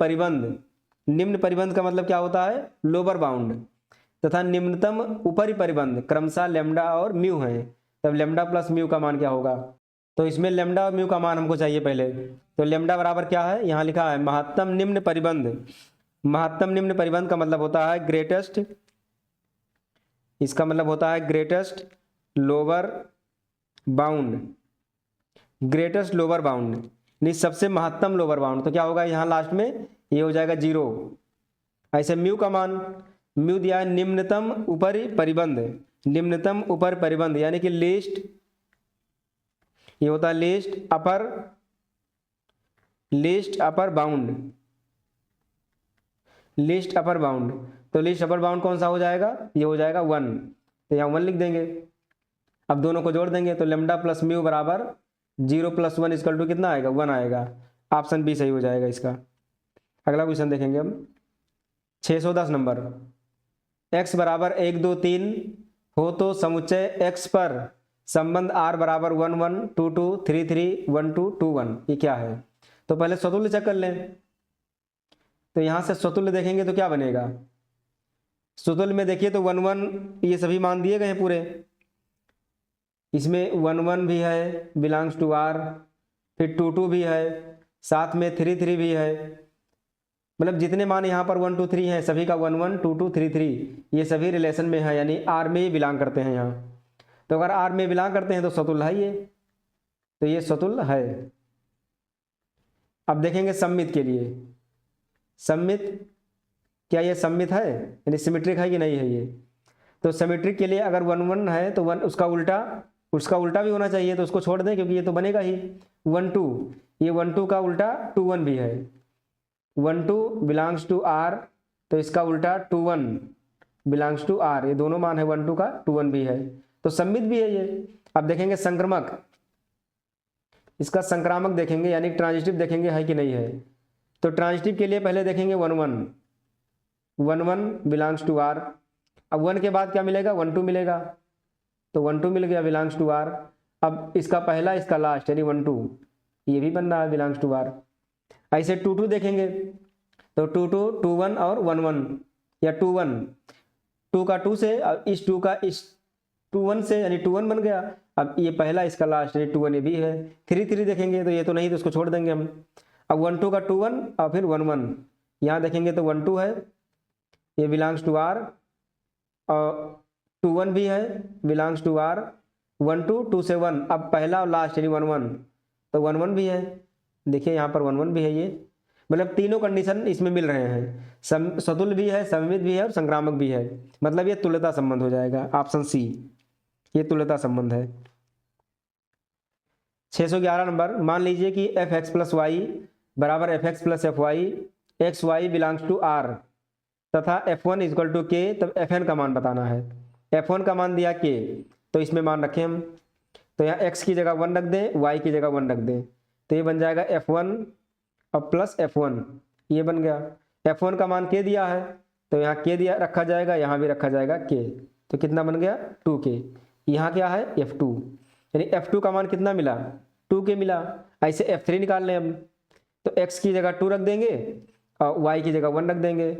परिबंध का मतलब क्या होता है, लोअर बाउंड, तथा निम्नतम ऊपरी परिबंध क्रमशः लेमडा और म्यू है, तब लेमडा प्लस म्यू का मान क्या होगा। तो इसमें लेमडा और म्यू का मान हमको चाहिए पहले। तो लेमडा बराबर क्या है, यहाँ लिखा है महत्तम निम्न परिबंध। महत्तम निम्न परिबंध का मतलब होता है ग्रेटेस्ट, इसका मतलब होता है greatest lower bound, greatest lower bound नहीं, सबसे महत्तम लोअर बाउंड। तो क्या होगा यहाँ लास्ट में ये हो जाएगा 0। ऐसे म्यू का मान, म्यू दिया है निम्नतम ऊपरी परिबंध, निम्नतम ऊपर परिबंध यानी कि लीस्ट, ये होता है least upper bound, least upper bound. तो लीस्ट अपर बाउंड कौन सा हो जाएगा, ये हो जाएगा 1। तो यहाँ 1 लिख देंगे। अब दोनों को जोड़ देंगे तो लेमडा प्लस म्यू बराबर 0 + 1 = कितना आएगा, 1 आएगा। ऑप्शन बी सही हो जाएगा इसका। अगला क्वेश्चन देखेंगे हम 610 नंबर। x बराबर 1 2 3 हो तो समुच्चय x पर संबंध r बराबर 1 1 2 2 3 3 1 2 2 1 ये क्या है। तो पहले स्वतुल्य चेक कर लें। तो यहाँ से स्वतुल्य देखेंगे तो क्या बनेगा, स्वतुल्य में देखिए तो 1 1 ये सभी मान दिए गए हैं पूरे, इसमें 1 1 भी है बिलोंग्स टू r, फिर 2 2 भी है, साथ में 3 3 भी है, मतलब जितने मान यहाँ पर 1 2 3 हैं सभी का 1 1 2 2 3 3 ये सभी रिलेशन में है, यानी r में ही बिलोंग करते हैं यहाँ। तो अगर r में बिलोंग करते हैं तो स्वतुल्य है ये, तो ये स्वतुल्य है। अब देखेंगे सममित के लिए, सममित क्या ये सममित है यानी सिमेट्रिक है कि नहीं है ये। तो सिमेट्रिक के लिए अगर 1 1 है तो 1 उसका उल्टा भी होना चाहिए, तो उसको छोड़ दें क्योंकि ये तो बनेगा ही 1 2, ये 1 2 का उल्टा 2 1 भी है, 1 2 बिलोंग्स टू r, तो इसका उल्टा 2 1 बिलोंग्स टू r, ये दोनों मान है 1 2 का 2 1 भी है, तो सममित भी है ये। अब देखेंगे संक्रामक, इसका संक्रामक देखेंगे यानी ट्रांजिटिव देखेंगे है कि नहीं है। तो ट्रांजिटिव के लिए पहले देखेंगे 1 1 बिलोंग्स टू r। अब 1 के बाद क्या मिलेगा, 1 2 मिलेगा, तो 1 2 मिल गया बिलोंग्स टू r। अब इसका पहला इसका लास्ट यानी 1 2 ये भी बन रहा है बिलोंग्स टू r। ऐसे 2 2 देखेंगे तो 2 2 2 1 और 1 1 या 2 1, 2 का 2 से और इस 2 का इस 2 1 से यानी 2 1 बन गया। अब ये पहला इसका लास्ट यानी 2 1 ये भी है। 3 3 देखेंगे तो ये तो नहीं, तो उसको छोड़ देंगे हम। अब 1 2 का 2 1 और फिर 1 1 यहाँ देखेंगे तो 1 2 है, ये बिलोंग्स टू r, और 2 1 भी है बिलोंग्स टू r, 1 2 2 से 1, अब पहला और लास्ट यानी 1 1, तो 1 1 भी है, देखिए यहाँ पर 1 1 भी है। ये मतलब तीनों कंडीशन इसमें मिल रहे हैं, स्वतुल्य भी है, सममित भी है और संक्रामक भी है, मतलब ये तुल्यता संबंध हो जाएगा। ऑप्शन सी ये तुल्यता संबंध है। 611 नंबर, मान लीजिए कि fx + y बराबर fx + fy, X Y belongs to r तथा f1 = k, तब fn का मान बताना है। f1 का मान दिया k, तो इसमें मान रखें हम, तो यहाँ x की जगह 1 रख दें, y की जगह 1 रख दें, तो ये बन जाएगा f1 और प्लस f1, ये बन गया। f1 का मान k दिया है तो यहाँ k दिया रखा जाएगा, यहाँ भी रखा जाएगा k, तो कितना बन गया 2k। यहाँ क्या है f2, यानी f2 का मान कितना मिला 2k मिला। ऐसे f3 निकाल लें हम, तो x की जगह 2 रख देंगे और y की जगह 1 रख देंगे,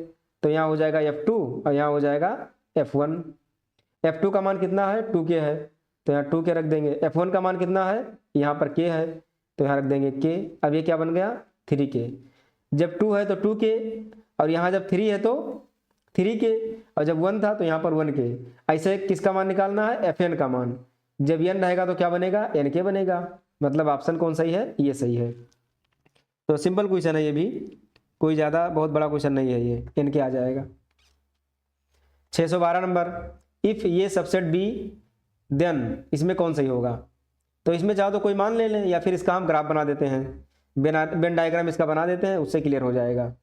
तो यहाँ हो जाएगा f2 और यहाँ हो जाएगा f1। f2 का मान कितना है 2k है, तो यहाँ 2k रख देंगे। f1 का मान कितना है, यहाँ पर k है, तो यहाँ रख देंगे k। अब ये क्या बन गया 3k। जब 2 है तो 2k, और यहाँ जब 3 है तो 3k, और जब 1 था तो यहाँ पर 1k। ऐसे किसका मान निकालना है, fn का मान। जब n रहेगा तो क्या बनेगा, nk बनेगा, मतलब ऑप्शन कौन सही है, ये सही है। तो सिंपल क्वेश्चन है ये भी, कोई ज़्यादा बहुत बड़ा क्वेश्चन नहीं है, ये nk आ जाएगा। 612 नंबर, इफ़ ये सबसेट बी देन इसमें कौन सही होगा। तो इसमें चाहो तो कोई मान ले लें, या फिर इसका हम ग्राफ बना देते हैं, वेन डायग्राम इसका बना देते हैं, उससे क्लियर हो जाएगा।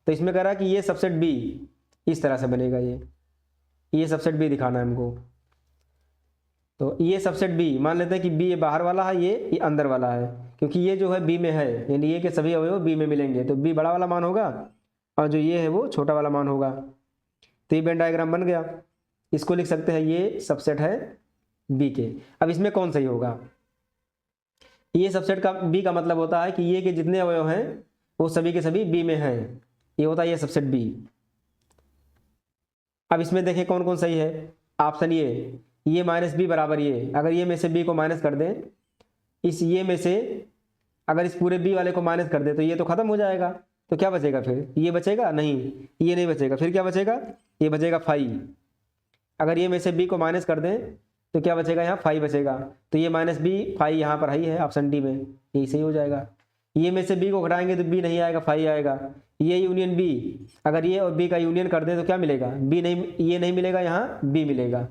तो इसमें कह रहा है कि ये सबसेट बी इस तरह से बनेगा, ये सबसेट बी दिखाना है हमको। तो ये सबसेट बी मान लेते हैं कि बी ये बाहर वाला है, ये अंदर वाला है, क्योंकि ये जो है बी में है, यानी ये के सभी अवयव बी में मिलेंगे, तो बी बड़ा वाला मान होगा और जो ये है वो छोटा वाला मान होगा। तो ये वेन डायग्राम बन गया। इसको लिख सकते हैं ये सबसेट है बी के। अब इसमें कौन सही होगा? ये सबसेट का बी का मतलब होता है कि ये के जितने अवयव हैं वो सभी के सभी बी में हैं, ये होता है ये सबसेट बी। अब इसमें देखें कौन कौन सही है। ऑप्शन ये माइनस बी बराबर ये, अगर ये में से बी को माइनस कर दें, इस ये में से अगर इस पूरे बी वाले को माइनस कर दें तो ये तो खत्म हो जाएगा, तो क्या बचेगा फिर? ये बचेगा नहीं, ये नहीं बचेगा, फिर क्या बचेगा? ये बचेगा 5। अगर ये में से बी को माइनस कर दें तो क्या बचेगा? यहाँ 5 बचेगा, तो ये माइनस बी 5 यहाँ पर ही है ऑप्शन डी में, यही सही हो जाएगा। ये में से बी को घटाएंगे तो बी नहीं आएगा, 5 आएगा। ये यूनियन बी, अगर ये और बी का यूनियन कर दें तो क्या मिलेगा? बी नहीं, ये नहीं मिलेगा, यहाँ बी मिलेगा।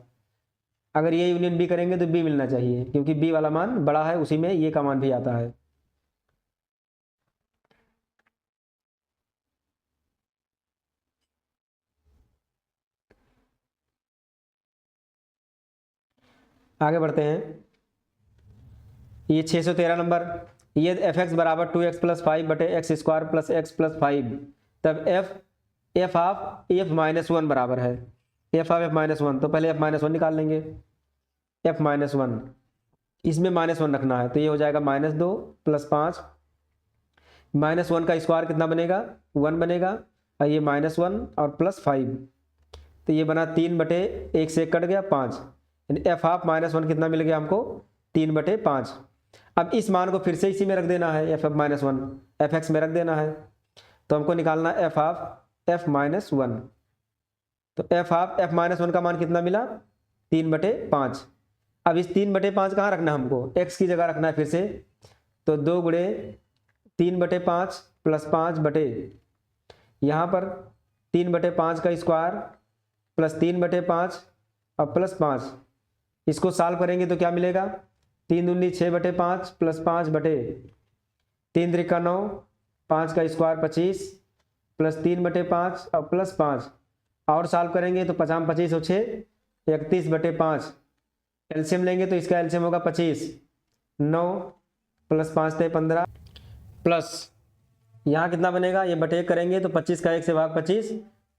अगर ये यूनियन बी करेंगे तो बी मिलना चाहिए, क्योंकि बी वाला मान बड़ा है, उसी में ये का मान भी आता है। आगे बढ़ते हैं। ये 613 नंबर, ये एफ एक्स बराबर 2x प्लस 5 बटे x square plus x plus 5, तब एफ ऑफ एफ माइनस 1 बराबर है एफ ऑफ एफ माइनस 1। तो पहले एफ माइनस 1 निकाल लेंगे, एफ माइनस 1, इसमें माइनस 1 रखना है, तो ये हो जाएगा -2 प्लस 5, -1 का स्क्वायर कितना बनेगा? 1 बनेगा, और ये -1 और प्लस 5, तो ये बना 3 बटे 1 से 1 कट गया 5, एफ ऑफ -1 कितना मिल गया हमको? 3 बटे 5। अब इस मान को फिर से इसी में रख देना है, F F minus 1 F x में रख देना है, तो हमको निकालना एफ ऑफ एफ माइनस 1। तो एफ ऑफ एफ माइनस 1 का मान कितना मिला? 3 बटे 5। अब इस 3 बटे 5 कहाँ रखना है हमको? एक्स की जगह रखना है फिर से, तो 2 गुणे 3 बटे 5 प्लस 5 बटे, यहाँ पर 3 बटे 5 का स्क्वायर प्लस 3 बटे 5 और प्लस 5, इसको सॉल्व करेंगे तो क्या मिलेगा? 3 दूनी 6 बटे 5 प्लस 5 बटे 3 त्रिका 9, 5 का स्क्वायर 25 प्लस 3 बटे 5 और प्लस 5, और सॉल्व करेंगे तो 50 25 और 6 31 बटे 5, एलसीएम लेंगे तो इसका एलसीएम होगा 25, 9 प्लस 5 थे 15, प्लस यहाँ कितना बनेगा? ये बटे 1 करेंगे तो 25 का 1 से भाग 25,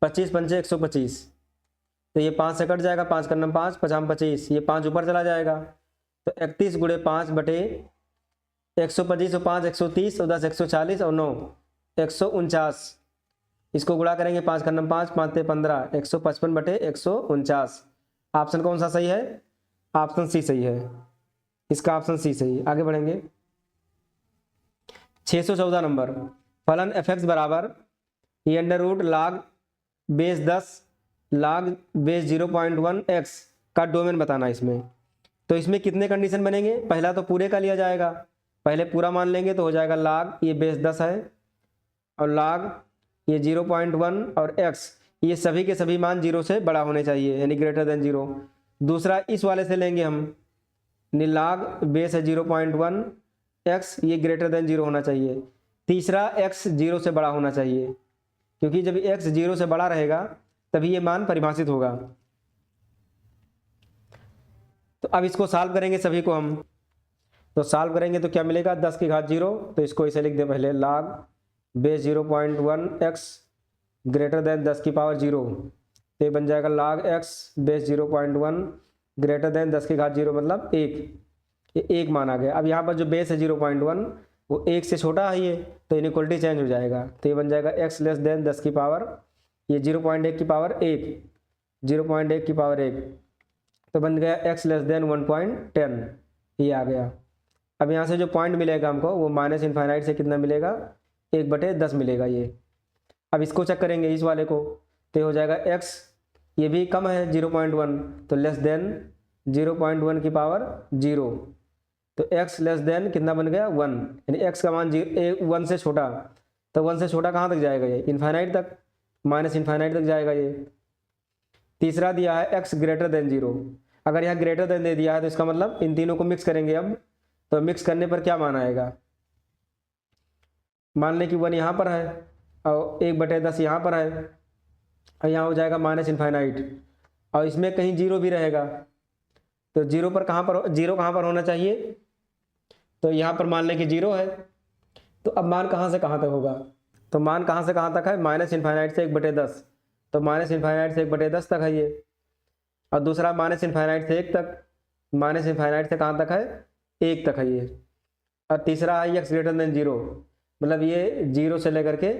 25 पंचे 125, तो ये 5 से कट जाएगा, 5 का 5 50 25, ये 5 ऊपर चला जाएगा, तो 31 गुणे 5 बटे 125 और 5 130 और 10 140 और 9 149, इसको गुणा करेंगे 5 का 5 5 15, 155 बटे 149। ऑप्शन कौन सा सही है? ऑप्शन सी सही है, इसका ऑप्शन सी सही है। आगे बढ़ेंगे। 614 नंबर, फलन एफ एक्स बराबर ये अंडर रूट लाग बेस 10 लाग बेस 0.1 एक्स का डोमेन बताना इसमें। तो इसमें कितने कंडीशन बनेंगे? पहला तो पूरे का लिया जाएगा, पहले पूरा मान लेंगे तो हो जाएगा लाग ये बेस 10 है और लाग ये 0.1 और x, ये सभी के सभी मान 0 से बड़ा होने चाहिए, यानी ग्रेटर देन 0। दूसरा इस वाले से लेंगे हम, लाग बेस है 0.1 x, ये ग्रेटर देन 0 होना चाहिए। तीसरा x 0 से बड़ा होना चाहिए, क्योंकि जब x 0 से बड़ा रहेगा तभी ये मान परिभाषित होगा। तो अब इसको सॉल्व करेंगे सभी को हम, तो सॉल्व करेंगे तो क्या मिलेगा? 10 की घात 0, तो इसको इसे लिख दे पहले, लाग बेस 0.1 x ग्रेटर देन 10 की पावर 0, तो ये बन जाएगा लाग x बेस 0.1 ग्रेटर देन 10 की घात 0 मतलब 1, ये 1 मान आ गया। अब यहाँ पर जो बेस है 0.1 वो 1 से छोटा है ये, तो इनइक्वलिटी चेंज हो जाएगा, तो ये बन जाएगा x लेस देन 10 की पावर ये 0.1 की पावर 1, 0.1 की पावर 1, तो बन गया x लेस देन 1.10, ये आ गया। अब यहाँ से जो पॉइंट मिलेगा हमको वो माइनस इनफाइनाइट से कितना मिलेगा? 1/10 मिलेगा ये। अब इसको चेक करेंगे इस वाले को, तो हो जाएगा x, ये भी कम है 0.1, तो लेस देन 0.1 की पावर 0, तो x लेस देन कितना बन गया? 1, यानी x का मान 1 से छोटा, तो 1 से छोटा कहाँ तक जाएगा? ये इनफाइनाइट तक, माइनस इनफाइनाइट तक जाएगा ये। तीसरा दिया है x ग्रेटर देन 0, अगर यहाँ ग्रेटर देन दे दिया है तो इसका मतलब इन तीनों को मिक्स करेंगे अब, तो मिक्स करने पर क्या मान आएगा? मान लें कि 1 यहाँ पर है और 1/10 यहाँ पर है, और यहाँ हो जाएगा माइनस इनफाइनाइट, और इसमें कहीं 0 भी रहेगा, तो 0 पर कहाँ पर होना चाहिए? तो यहाँ पर मान लें कि 0 है, तो अब मान कहाँ से कहाँ तक होगा? तो मान कहाँ से कहाँ तक है? माइनस इनफाइनाइट से 1/10, तो माइनस इनफाइनाइट से 1/10 तक है ये। और दूसरा माइनस इनफाइनाइट से 1 तक, माइनस इनफाइनाइट से कहाँ तक है, 1 तक है ये। और तीसरा है एक्स ग्रेटर देन 0, मतलब ये 0 से लेकर के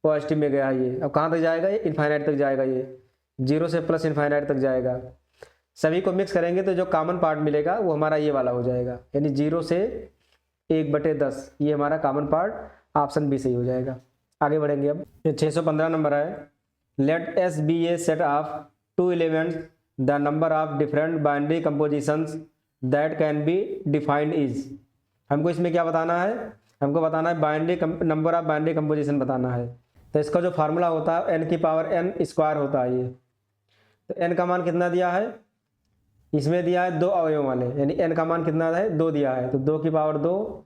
पॉजिटिव में गया है ये। अब कहाँ तक जाएगा, ये इनफाइनाइट तक जाएगा, ये 0 से प्लस इनफाइनाइट तक जाएगा। सभी को मिक्स करेंगे तो जो कॉमन पार्ट मिलेगा वो हमारा ये वाला हो जाएगा, यानी 0 से 1/10 ये हमारा कॉमन पार्ट, ऑप्शन बी सही हो जाएगा। आगे बढ़ेंगे अब। 615 नंबर है, let S be a set of 2 elements the number of different binary compositions that can be defined is. हमको इसमें क्या बताना है, हमको बताना है binary number of binary composition बताना है। तो इसका जो फार्मूला होता है n की पावर n स्क्वायर होता है ये। तो n का मान कितना दिया है, इसमें दिया है 2 अवयव वाले, यानी n का मान कितना है, 2 दिया है। तो 2 की पावर 2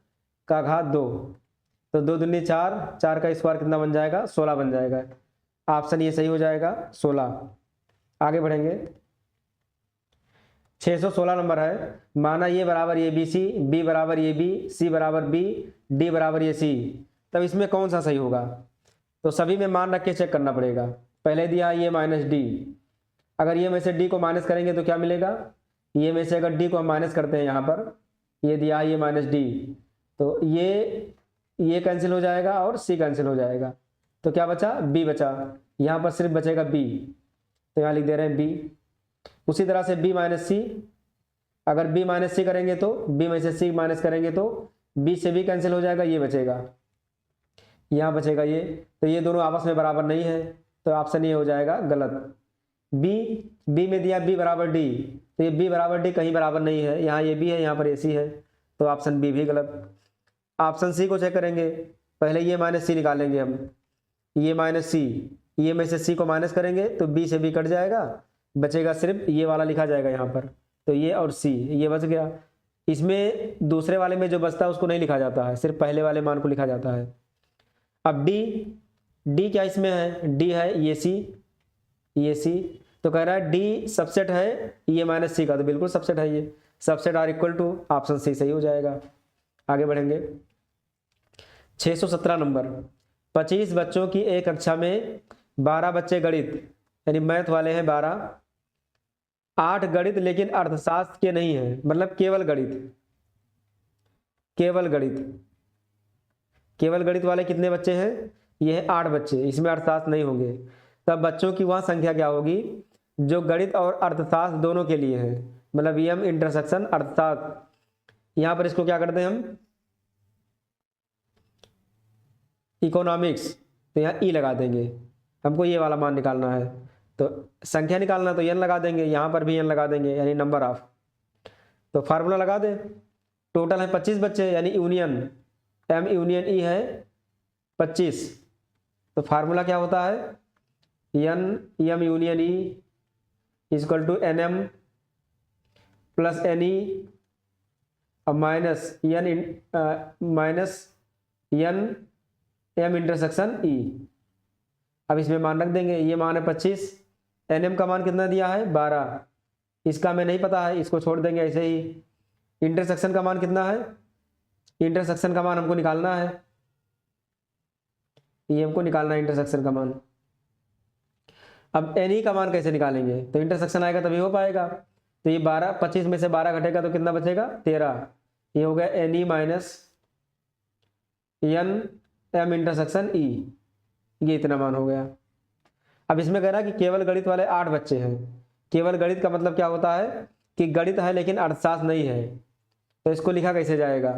का घात 2, तो 2 दूनी 4, 4 का स्क्वायर कितना बन जाएगा, 16 बन जाएगा। ऑप्शन ये सही हो जाएगा 16। आगे बढ़ेंगे। 616 नंबर है, माना ये बराबर ये बी सी, बी बराबर ये बी, सी बराबर बी, डी बराबर ये सी। तब इसमें कौन सा सही होगा, तो सभी में मान रख के चेक करना पड़ेगा। पहले दिया ये माइनस डी, अगर ये में से डी को माइनस करेंगे तो क्या मिलेगा, ये में से अगर डी को हम माइनस करते हैं यहाँ पर, ये दिया ये माइनस डी, तो ये कैंसिल हो जाएगा और सी कैंसिल हो जाएगा। तो क्या बचा, बी बचा, यहाँ पर सिर्फ बचेगा बी, तो यहाँ लिख दे रहे हैं बी। उसी तरह से बी माइनस सी, अगर बी माइनस सी करेंगे तो बी में से सी माइनस करेंगे तो बी से बी कैंसिल हो जाएगा, ये बचेगा, यहाँ बचेगा ये। तो ये दोनों आपस में बराबर नहीं है, तो ऑप्शन ये हो जाएगा गलत। बी में दिया बी बराबर डी, तो ये बी बराबर डी कहीं बराबर नहीं है, यहाँ ये बी है, यहाँ पर ए सी है, तो ऑप्शन बी भी गलत। ऑप्शन सी को चेक करेंगे, पहले ये माइनस सी निकालेंगे हम, ये माइनस सी, ये में से सी को माइनस करेंगे तो बी से बी कट जाएगा, बचेगा सिर्फ ये वाला लिखा जाएगा यहाँ पर, तो ये और सी ये बच गया। इसमें दूसरे वाले में जो बचता है उसको नहीं लिखा जाता है, सिर्फ पहले वाले मान को लिखा जाता है। अब डी क्या इसमें है, डी है ये सी, तो कह रहा है डी सबसेट है ये माइनस सी का, तो बिल्कुल सबसेट है ये, subset are equal to, option C सही हो जाएगा। आगे बढ़ेंगे। 617 नंबर, 25 बच्चों की एक कक्षा में 12 बच्चे गणित यानी मैथ वाले हैं 12, 8 गणित लेकिन अर्थशास्त्र के नहीं है, मतलब केवल गणित वाले कितने बच्चे हैं, ये है 8 बच्चे, इसमें अर्थशास्त्र नहीं होंगे। तब बच्चों की वह संख्या क्या होगी जो गणित और अर्थशास्त्र दोनों के लिए है, मतलब एम इंटरसेक्शन अर्थशास्त्र। यहां पर इसको क्या करते हैं हम, इकोनॉमिक्स, तो यहाँ ई लगा देंगे, हमको ये वाला मान निकालना है, तो संख्या निकालना तो एन लगा देंगे, यहाँ पर भी एन लगा देंगे, यानी नंबर ऑफ। तो फार्मूला लगा दे, टोटल है 25 बच्चे, यानी यूनियन एम यूनियन ई है 25, तो फार्मूला क्या होता है, N M union E equal to N M plus N E minus N M intersection E. अब इसमें मान रख देंगे, ये मान है 25, एन एम का मान कितना दिया है 12, इसका हमें नहीं पता है, इसको छोड़ देंगे ऐसे ही। इंटरसेक्शन का मान कितना है, इंटरसेक्शन का मान हमको निकालना है, ये हमको निकालना है इंटरसेक्शन का मान। अब एन ई का मान कैसे निकालेंगे, तो इंटरसेक्शन आएगा तभी हो पाएगा। तो ये 12, 25 में से 12 घटेगा तो कितना बचेगा 13, ये हो गया N E minus N M intersection E, ये इतना मान हो गया। अब इसमें कह रहा है कि केवल गणित वाले 8 बच्चे हैं। केवल गणित का मतलब क्या होता है कि गणित है लेकिन अर्थशास्त्र नहीं है, तो इसको लिखा कैसे जाएगा,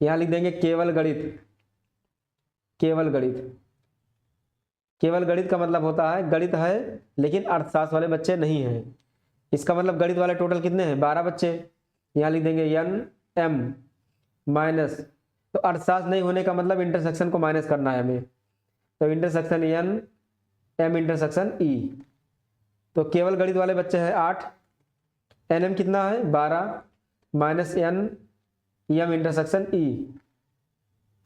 यहां लिख देंगे केवल गणित। केवल गणित का मतलब होता है गणित है लेकिन अर्थशास्त्र वाले बच्चे नहीं हैं। इसका मतलब गणित वाले टोटल कितने हैं 12 बच्चे, यहाँ लिख देंगे एन एम माइनस, तो अर्थशास्त्र नहीं होने का मतलब इंटरसेक्शन को माइनस करना है हमें, तो intersection N M intersection E. तो केवल गणित वाले बच्चे हैं 8, एन एम कितना है 12 minus N M intersection E,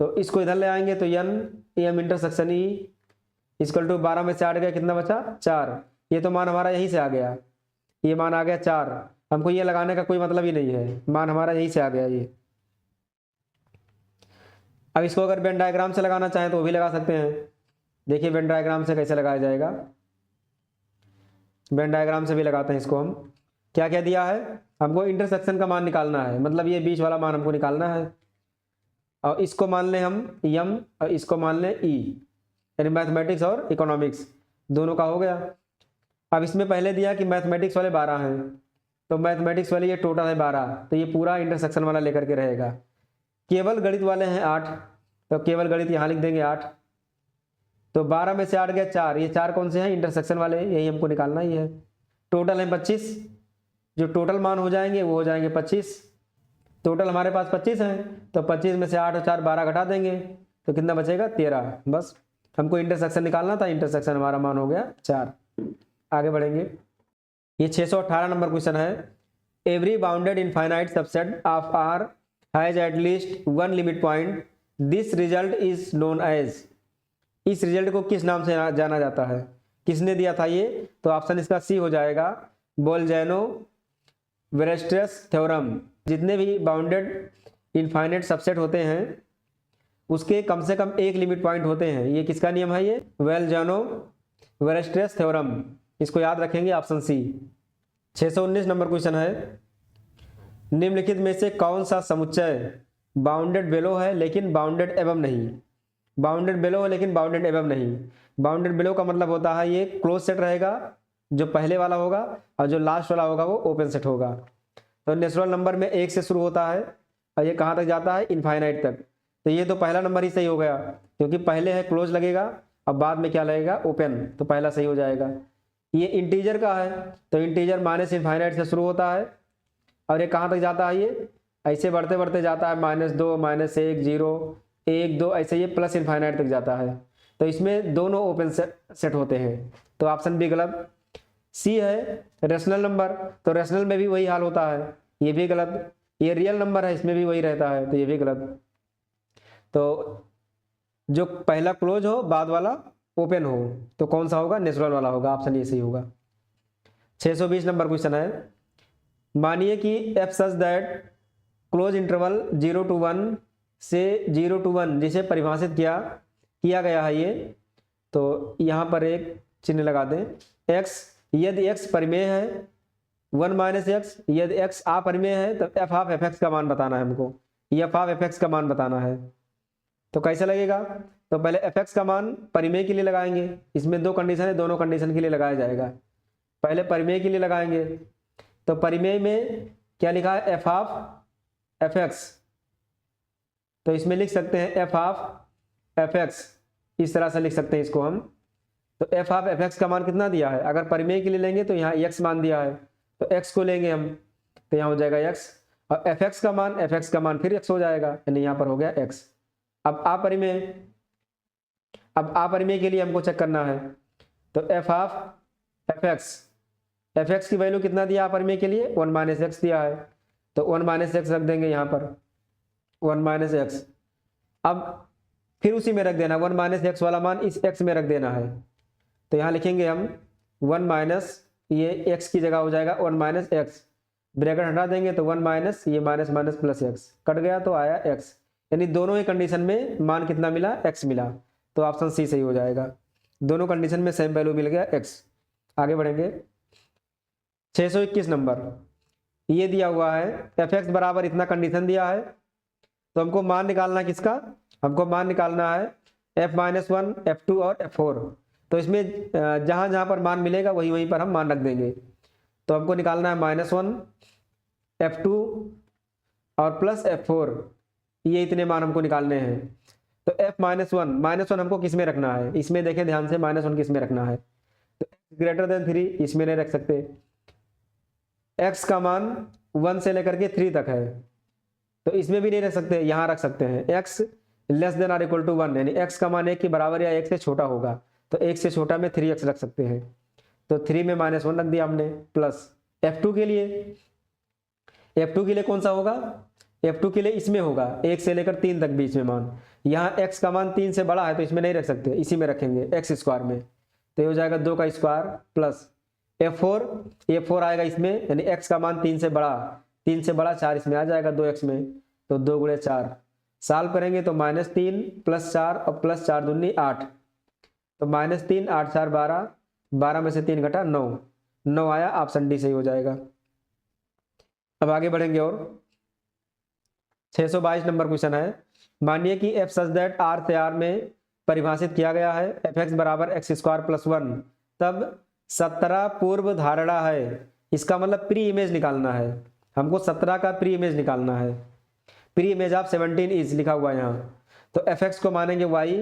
तो इसको इधर ले आएंगे तो N M intersection E equal to 12 में से 8 गया कितना बचा 4, ये तो मान हमारा यहीं से आ गया, ये मान आ गया 4, हमको ये लगाने का कोई मतलब ही नहीं है, मान हमारा यहीं से आ गया ये। अब इसको अगर वेन डायग्राम से लगाना चाहें तो वो भी लगा सकते हैं। देखिए वेन डायग्राम से कैसे लगाया जाएगा। वेन डायग्राम से भी लगाते हैं इसको हम। क्या क्या दिया है, हमको इंटरसेक्शन का मान निकालना है, मतलब ये बीच वाला मान हमको निकालना है। और इसको मान लें हम यम और इसको मान लें ई, यानी मैथमेटिक्स और इकोनॉमिक्स दोनों का हो गया। अब इसमें पहले दिया कि मैथमेटिक्स वाले 12 हैं, तो मैथमेटिक्स वाले ये टोटल है 12, तो ये पूरा इंटरसेक्शन वाला लेकर के रहेगा। केवल गणित वाले हैं 8, तो केवल गणित यहाँ लिख देंगे 8। तो 12 में से 8 गया 4, ये 4 कौन से हैं, इंटरसेक्शन वाले, यही हमको निकालना ही है। टोटल है 25, जो टोटल मान हो जाएंगे वो हो जाएंगे 25। टोटल हमारे पास 25 हैं, तो 25 में से 8 और 4 12 घटा देंगे, तो कितना बचेगा 13। बस हमको इंटरसेक्शन निकालना था, इंटरसेक्शन हमारा मान हो गया 4। आगे बढ़ेंगे। ये 618 नंबर क्वेश्चन है। Every bounded infinite subset of R has at least one limit point, this result is known as. इस रिजल्ट को किस नाम से जाना जाता है, किसने दिया था ये, तो ऑप्शन इसका सी हो जाएगा, बोलजेनो वेरेस्ट्रस थ्योरम। जितने भी बाउंडेड इनफाइनाइट सबसेट होते हैं उसके कम से कम एक लिमिट पॉइंट होते हैं, ये किसका नियम है, ये बोलजेनो वेरेस्ट्रस थ्योरम। इसको याद रखेंगे, ऑप्शन सी। 619 नंबर क्वेश्चन है। निम्नलिखित में से कौन सा समुच्चय बाउंडेड बेलो है लेकिन बाउंडेड एबव नहीं। बाउंडेड बेलो है लेकिन बाउंडेड एबव नहीं। बाउंडेड बेलो का मतलब होता है ये क्लोज सेट रहेगा, जो पहले वाला होगा, और जो लास्ट वाला होगा वो ओपन सेट होगा। तो नेचुरल नंबर में 1 से शुरू होता है और ये कहाँ तक जाता है, इनफाइनाइट तक। तो ये तो पहला नंबर ही सही हो गया, क्योंकि पहले है क्लोज लगेगा, अब बाद में क्या लगेगा, ओपन, तो पहला सही हो जाएगा। ये इंटीजर का है, तो इंटीजर माइनस इनफाइनाइट से शुरू होता है और ये कहाँ तक जाता है, ये ऐसे बढ़ते बढ़ते जाता है, -2 -1 0 1 2, ऐसे ये प्लस इनफाइनाइट तक जाता है। तो इसमें दोनों ओपन सेट होते हैं, तो ऑप्शन बी गलत। सी है रेशनल नंबर, तो रेशनल में भी वही हाल होता है, ये भी गलत। ये रियल नंबर है, इसमें भी वही रहता है, तो ये भी गलत। तो जो पहला क्लोज हो बाद वाला ओपन हो, तो कौन सा होगा, नेचुरल वाला होगा, ऑप्शन ए सही होगा। 620 नंबर क्वेश्चन है। मानिए कि F such that close interval 0 to 1 से 0 to 1 जिसे परिभाषित किया गया है ये, तो यहाँ पर एक चिन्ह लगा दें। x यदि x परिमेय है, 1 - x यदि x अपरिमेय है, तो एफ ऑफ एफ एक्स का मान बताना है हमको, एफ ऑफ एफ एक्स का मान बताना है। तो कैसे लगेगा, तो पहले एफ एक्स का मान परिमेय के लिए लगाएंगे, इसमें 2 कंडीशन है, दोनों कंडीशन के लिए लगाया जाएगा। पहले परिमेय के लिए लगाएंगे, तो परिमेय में क्या लिखा है, एफ ऑफ एफ एक्स, तो इसमें लिख सकते हैं एफ ऑफ एफ एक्स, इस तरह से लिख सकते हैं इसको हम। तो एफ ऑफ एफ एक्स का मान कितना दिया है, अगर परिमेय के लिए लेंगे तो यहाँ एक्स मान दिया है, तो एक्स को लेंगे हम, तो यहाँ हो जाएगा एक्स, और एफ एक्स का मान फिर एक्स हो जाएगा, यानी यहाँ पर हो गया एक्स। अब अपरिमेय के लिए हमको चेक करना है, तो एफ ऑफ एफ एक्स की वैल्यू कितना दिया अपरिमेय के लिए, 1 - x दिया है, तो 1 - x रख देंगे यहाँ पर, 1 - x। अब फिर उसी में रख देना, 1 - x वाला मान इस x में रख देना है, तो यहाँ लिखेंगे हम 1 - ये x की जगह हो जाएगा 1 - x, ब्रैकेट हटा देंगे तो 1 - ये minus minus plus x cut गया, तो आया x, यानी दोनों ही कंडीशन में मान कितना मिला, x मिला, तो ऑप्शन सी सही हो जाएगा। दोनों कंडीशन में सेम वैल्यू मिल गया x। आगे बढ़ेंगे। 621 नंबर, ये दिया हुआ है एफ एक्स बराबर इतना, कंडीशन दिया है, तो हमको मान निकालना है किसका, हमको मान निकालना है f-1 f2 और f4। तो इसमें जहां जहां पर मान मिलेगा वहीं वहीं पर हम मान रख देंगे। तो हमको निकालना है -1 f2 और प्लस f4, ये इतने मान हमको निकालने हैं। तो f-1 हमको किस में रखना है, इसमें देखें ध्यान से, -1 किस में रखना है, तो x <3 इसमें नहीं रख सकते, x का मान 1 से लेकर के 3 तक है, तो इसमें भी नहीं रख सकते, यहाँ रख सकते हैं x < 1, यानी x का मान 1 के बराबर या 1 से छोटा होगा, तो 1 से छोटा में 3x रख सकते हैं, तो 3 में -1 रख दिया हमने, प्लस f2 के लिए कौन सा होगा, f2 के लिए इसमें होगा 1 से लेकर 3 तक बीच में मान, यहाँ x का मान 3 से बड़ा है तो इसमें नहीं रख सकते, इसी में रखेंगे x² में, तो ये हो जाएगा 2 का स्क्वायर प्लस f4 आएगा इसमें, यानी x का मान 3 से बड़ा 4 इसमें आ जाएगा 2x में, तो 2 × 4 सॉल्व करेंगे तो -3 + 4 और प्लस 4 दूनी 8, तो -3 8 4 12, 12 में से 3 घटा 9, 9 आया, ऑप्शन डी सही हो जाएगा। अब आगे बढ़ेंगे और 622 नंबर क्वेश्चन है, मानिए कि एफ सच दैट आर से आर में परिभाषित किया गया है एफ एक्स बराबर एक्स स्क्वायर प्लस 1, तब 17 पूर्व धारणा है, इसका मतलब प्री इमेज निकालना है हमको, 17 का प्री इमेज निकालना है। प्री इमेज ऑफ 17 इज लिखा हुआ है यहाँ, तो एफ एक्स को मानेंगे वाई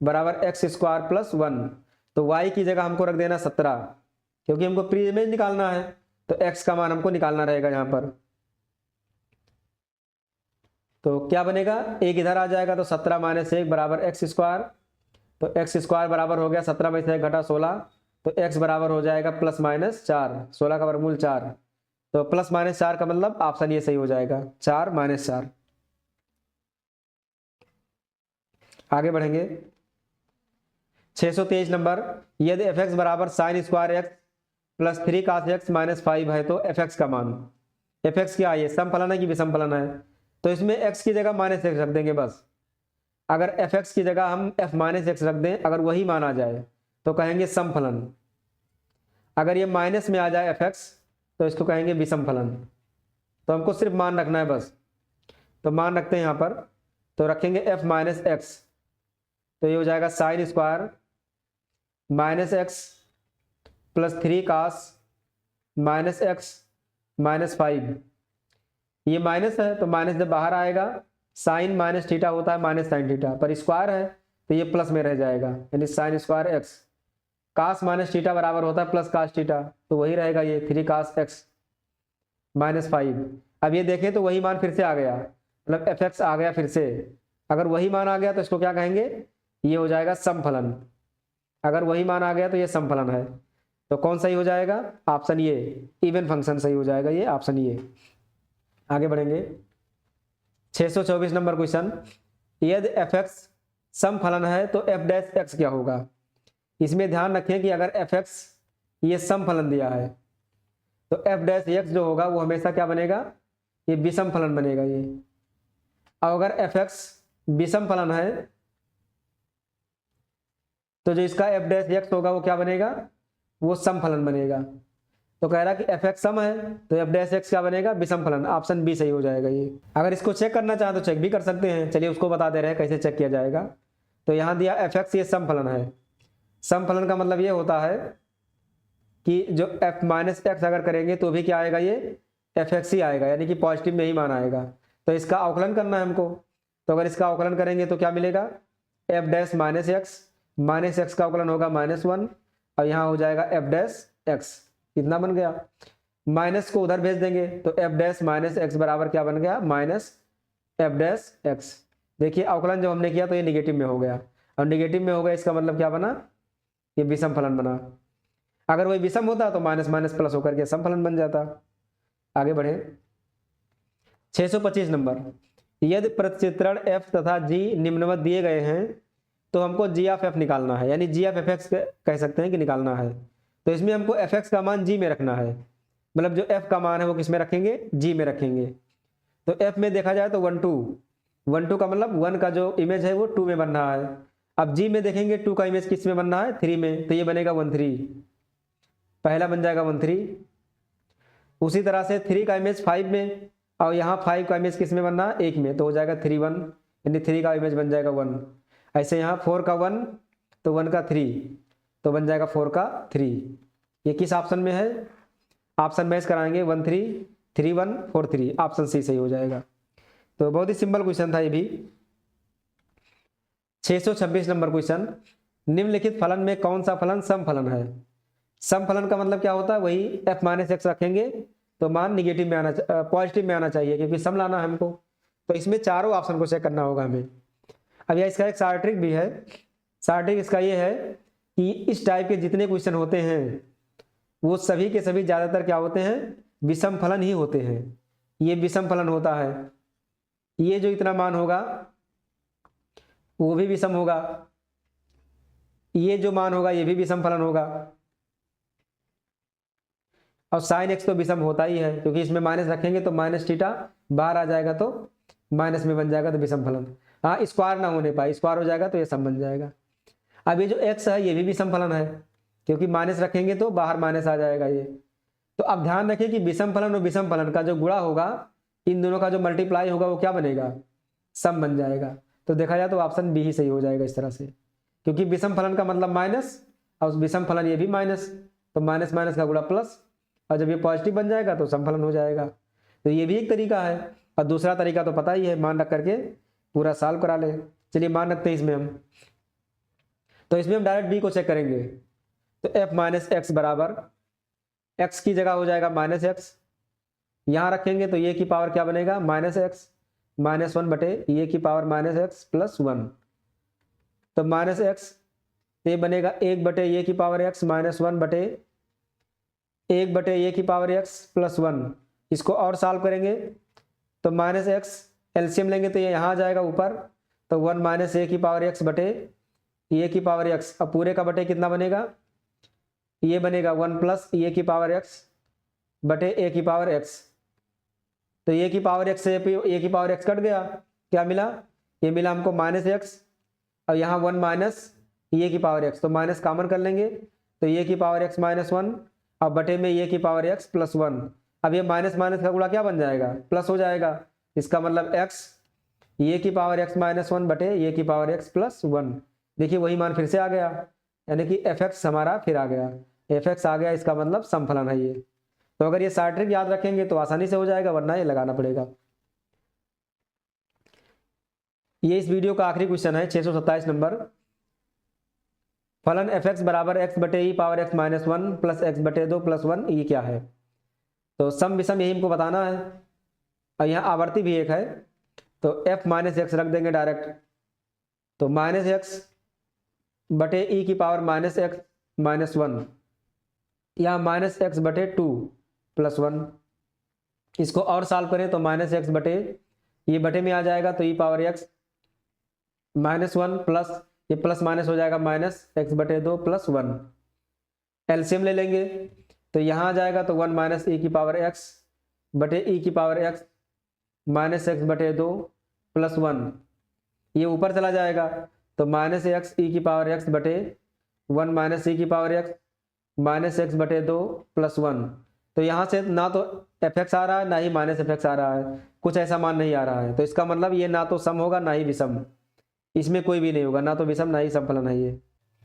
बराबर एक्स स्क्वायर प्लस 1, तो वाई की जगह हमको रख देना 17, क्योंकि हमको प्री इमेज निकालना है, तो एक्स का मान हमको निकालना रहेगा यहाँ पर। तो क्या बनेगा, एक इधर आ जाएगा तो 17 माइनस 1 बराबर एक्स स्क्वायर, तो एक्स स्क्वायर बराबर हो गया 17 में से 1 घटा 16, तो एक्स बराबर हो जाएगा प्लस माइनस 4, 16 का वर्गमूल 4, तो प्लस माइनस 4 का मतलब ऑप्शन ये सही हो जाएगा, 4 माइनस 4। आगे बढ़ेंगे 623 नंबर, यदि एफ एक्स बराबर sine square x plus 3 cos x minus 5 है तो एफ एक्स का मान, एफ एक्स क्या है, समफलन है कि विषमफलन है, तो इसमें x की जगह माइनस एक्स रख देंगे बस। अगर एफ एक्स की जगह हम f माइनस एक्स रख दें, अगर वही मान आ जाए तो कहेंगे समफलन, अगर ये माइनस में आ जाए एफ एक्स तो इसको कहेंगे विषमफलन। तो हमको सिर्फ मान रखना है बस, तो मान रखते हैं यहाँ पर, तो रखेंगे f माइनस एक्स, तो ये हो जाएगा sine square minus x plus 3 cos minus x minus 5, ये माइनस है तो माइनस जब बाहर आएगा साइन माइनस थीटा होता है माइनस साइन थीटा, पर स्क्वायर है तो ये प्लस में रह जाएगा, यानी साइन स्क्वायर एक्स, कास माइनस थीटा बराबर होता है प्लस कास थीटा, तो वही रहेगा ये 3 cos एक्स माइनस 5। अब ये देखें तो वही मान फिर से आ गया, मतलब एफ एक्स आ गया फिर से, अगर वही मान आ गया तो इसको क्या कहेंगे, ये हो जाएगा समफलन, अगर वही मान आ गया तो ये समफलन है, तो कौन सही हो जाएगा, ऑप्शन ये, इवन फंक्शन सही हो जाएगा, ये ऑप्शन ये। आगे बढ़ेंगे 624 नंबर क्वेश्चन, यदि एफ एक्स समफलन है तो एफ डैश एक्स क्या होगा। इसमें ध्यान रखें कि अगर एफ एक्स ये समफलन दिया है तो एफ डैश एक्स जो होगा वो हमेशा क्या बनेगा, ये विषम फलन बनेगा ये। और अगर एफ एक्स विषम फलन है तो जो इसका एफ डैश एक्स होगा वो क्या बनेगा, वो समफलन बनेगा। तो कह रहा कि एफ एक्स सम है तो एफ डैश एक्स क्या बनेगा, विषम फलन, ऑप्शन बी सही हो जाएगा ये। अगर इसको चेक करना चाहें तो चेक भी कर सकते हैं, चलिए उसको बता दे रहे हैं कैसे चेक किया जाएगा। तो यहाँ दिया एफ एक्स ये समफलन है, समफलन का मतलब ये होता है कि जो एफ माइनस एक्स अगर करेंगे तो भी क्या आएगा, ये एफ एक्स ही आएगा, यानी कि पॉजिटिव में ही मान आएगा। तो इसका अवकलन करना है हमको, तो अगर इसका अवकलन करेंगे तो क्या मिलेगा, एफ डैश माइनस एक्स का अवकलन होगा -1, और यहाँ हो जाएगा एफ डैश एक्स, कितना बन गया, माइनस को उधर भेज देंगे तो एफ डैश माइनस एक्स बराबर क्या बन गया, माइनस एफ डैश एक्स। देखिए अवकलन जब हमने किया तो ये निगेटिव में हो गया, और निगेटिव में हो गया इसका मतलब क्या बना, ये विषम फलन बना। अगर वही विषम होता तो माइनस माइनस प्लस होकर के समफलन बन जाता। आगे बढ़े 625 नंबर, यदि प्रतिचित्रण f तथा g निम्नवत दिए गए हैं तो हमको g ऑफ f निकालना है, यानी g ऑफ f x कह सकते हैं कि निकालना है। तो इसमें हमको f x का मान g में रखना है, मतलब जो f का मान है वो किस में रखेंगे, g में रखेंगे। तो f में देखा जाए तो 1 2 का मतलब 1 का जो इमेज है वो 2 में बन रहा है। अब g में देखेंगे 2 का इमेज किस में बन रहा है, 3 में, तो ये बनेगा 1 3, पहला बन जाएगा 1 3। उसी तरह से 3 का इमेज 5 में, और यहाँ 5 का इमेज किस में बन रहा है, 1 में, तो हो जाएगा 3 1, यानी 3 का इमेज बन जाएगा 1। ऐसे यहाँ 4 का 1 तो 1 का 3 तो बन जाएगा 4 का 3। ये किस ऑप्शन में है, ऑप्शन मैच कराएंगे 1 3 3 1 4 3, ऑप्शन सी सही हो जाएगा। तो बहुत ही सिंपल क्वेश्चन था ये भी। 626 नंबर क्वेश्चन, निम्नलिखित फलन में कौन सा फलन समफलन है। समफलन का मतलब क्या होता है, वही f माइनस एक्स रखेंगे तो मान निगेटिव में आना, पॉजिटिव में आना चाहिए, क्योंकि सम लाना है हमको। तो इसमें चारों ऑप्शन को चेक करना होगा हमें। अब यह इसका एक शार्ट ट्रिक भी है, शार्ट ट्रिक इसका ये है कि इस टाइप के जितने क्वेश्चन होते हैं वो सभी के सभी ज़्यादातर क्या होते हैं, विषम फलन ही होते हैं। ये विषम फलन होता है, ये जो इतना मान होगा वो भी विषम होगा, ये जो मान होगा ये भी विषम फलन होगा, और साइन एक्स तो विषम होता ही है, क्योंकि इसमें माइनस रखेंगे तो माइनस थीटा बाहर आ जाएगा तो माइनस में बन जाएगा, तो विषम फलन। हाँ, स्क्वायर ना होने पाए, स्क्वायर हो जाएगा तो ये सम बन जाएगा। अब ये जो एक्स है ये भी विषम फलन है, क्योंकि माइनस रखेंगे तो बाहर माइनस आ जाएगा ये। तो अब ध्यान रखें कि विषम फलन और विषम फलन का जो गुणा होगा, इन दोनों का जो मल्टीप्लाई होगा वो क्या बनेगा, सम बन जाएगा। तो देखा जाए तो ऑप्शन बी ही सही हो जाएगा इस तरह से, क्योंकि विषम फलन का मतलब माइनस और विषम फलन ये भी माइनस, तो माइनस माइनस का गुणा प्लस, और जब ये पॉजिटिव बन जाएगा तो समफलन हो जाएगा। तो ये भी एक तरीका है। और दूसरा तरीका तो पता ही है, मान रख करके पूरा सॉल्व करा ले। चलिए मान रखते हैं इसमें हम, तो इसमें हम डायरेक्ट बी को चेक करेंगे। तो एफ माइनस एक्स बराबर एक्स की जगह हो जाएगा माइनस एक्स, यहाँ रखेंगे तो ये की पावर क्या बनेगा, माइनस एक्स माइनस वन बटे ये की power minus x plus one. तो माइनस एक्स ये बनेगा एक बटे ये की पावर एक्स माइनस वन बटे एक बटे ये की पावर एक्स प्लस वन। इसको और सॉल्व करेंगे तो माइनस एक्स एलसीएम लेंगे तो ये यहाँ आ जाएगा ऊपर, तो वन माइनस ए की पावर एक्स बटे ए की पावर एक्स। अब पूरे का बटे कितना बनेगा, ये बनेगा वन प्लस ए की पावर एक्स बटे ए की पावर एक्स। तो ए की पावर एक्स से ए की पावर एक्स कट गया, क्या मिला, ये मिला हमको माइनस एक्स, और यहाँ वन माइनस ए की पावर एक्स, तो माइनस कॉमन कर लेंगे तो ए की पावर एक्स माइनस वन, अब बटे में ए की पावर एक्स प्लस वन। अब ये माइनस माइनस का गुणा क्या बन जाएगा, प्लस हो जाएगा। इसका मतलब एक्स ए की पावर एक्स माइनस वन बटे ए की पावर एक्स प्लस वन। देखिए वही मान फिर से आ गया, यानी कि एफ एक्स हमारा फिर आ गया, एफ एक्स आ गया, इसका मतलब समफलन है ये। तो अगर ये शॉर्ट ट्रिक याद रखेंगे तो आसानी से हो जाएगा, वरना ये लगाना पड़ेगा। ये इस वीडियो का आखिरी क्वेश्चन है 627 नंबर। फलन एफ एक्स बराबर एक्स बटे e power x minus one plus x बटे दो प्लस वन, ये क्या है। तो सम विषम यही हमको बताना है, और यहाँ आवर्ती भी एक है, तो एफ माइनस एक्स रख देंगे डायरेक्ट। तो माइनस एक्स बटे ई की power minus x minus one, यहाँ माइनस एक्स बटे टू प्लस वन। इसको और सॉल्व करें तो माइनस एक्स बटे ये बटे में आ जाएगा, तो e power x minus one plus ये प्लस माइनस हो जाएगा माइनस एक्स बटे दो प्लस वन। एलसीएम ले लेंगे तो यहाँ आ जाएगा, तो वन माइनस ई की पावर एक्स बटे ई की पावर एक्स माइनस एक्स बटे दो प्लस वन। ये ऊपर चला जाएगा, तो माइनस एक्स ई की पावर एक्स बटे वन माइनस ई की पावर एक्स माइनस एक्स बटे दो प्लस वन। तो यहाँ से ना तो एफ एक्स आ रहा है ना ही माइनस एफ एक्स आ रहा है, कुछ ऐसा मान नहीं आ रहा है। तो इसका मतलब ये ना तो सम होगा ना ही विषम, इसमें कोई भी नहीं होगा, ना तो विषम ना ही समफलन है ये।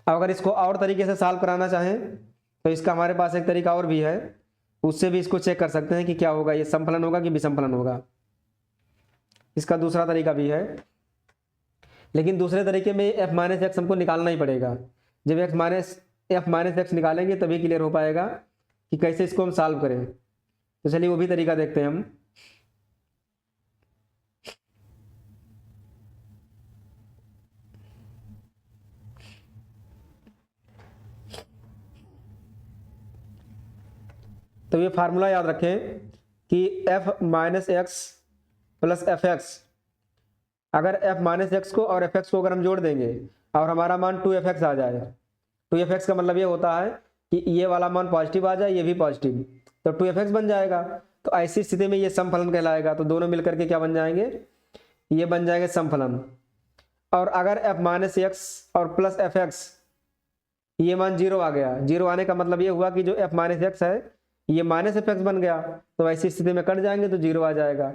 अब अगर इसको और तरीके से सॉल्व कराना चाहें तो इसका हमारे पास एक तरीका और भी है, उससे भी इसको चेक कर सकते हैं कि क्या होगा, ये समफलन होगा कि विषम फलन होगा। इसका दूसरा तरीका भी है, लेकिन दूसरे तरीके में एफ माइनस एक्स हमको निकालना ही पड़ेगा। जब एफ माइनस एक्स निकालेंगे तभी क्लियर हो पाएगा कि कैसे इसको हम सॉल्व करें। तो चलिए वो भी तरीका देखते हैं हम। तो ये फार्मूला याद रखें कि F minus x plus F x, अगर एफ माइनस एक्स को और एफ एक्स को अगर हम जोड़ देंगे और हमारा मान टू एफ एक्स आ जाए, टू एफ एक्स का मतलब ये होता है कि ये वाला मान पॉजिटिव आ जाए, ये भी पॉजिटिव, तो टू एफ एक्स बन जाएगा। तो ऐसी स्थिति में ये समफलन कहलाएगा। तो दोनों मिलकर के क्या बन जाएंगे, ये बन जाएंगे समफलन। और अगर एफ माइनस एक्स और प्लस एफ एक्स ये मान जीरो आ गया, जीरो आने का मतलब ये हुआ कि जो एफ माइनस एक्स है ये माइनस एफ एक्स बन गया, तो ऐसी स्थिति में कट जाएंगे तो जीरो आ जाएगा।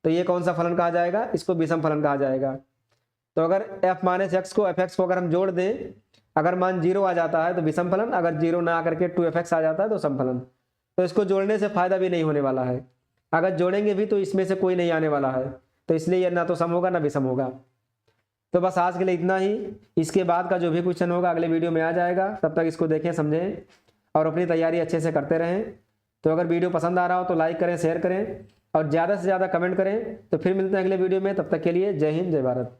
तो ये कौन सा फलन कहा जाएगा, इसको विषम फलन कहा जाएगा। तो अगर एफ माइनस एक्स को एफ एक्स को अगर हम जोड़ दें, अगर मान जीरो आ जाता है तो विषम फलन, अगर जीरो ना आकर के टू एफ एक्स आ जाता है तो समफलन। तो इसको जोड़ने से फायदा भी नहीं होने वाला है, अगर जोड़ेंगे भी तो इसमें से कोई नहीं आने वाला है, तो इसलिए ये ना तो सम होगा ना विषम होगा। तो बस आज के लिए इतना ही। इसके बाद का जो भी क्वेश्चन होगा अगले वीडियो में आ जाएगा, तब तक इसको देखें समझें और अपनी तैयारी अच्छे से करते रहें। तो अगर वीडियो पसंद आ रहा हो तो लाइक करें, शेयर करें और ज़्यादा से ज़्यादा कमेंट करें। तो फिर मिलते हैं अगले वीडियो में, तब तक के लिए जय हिंद जय भारत।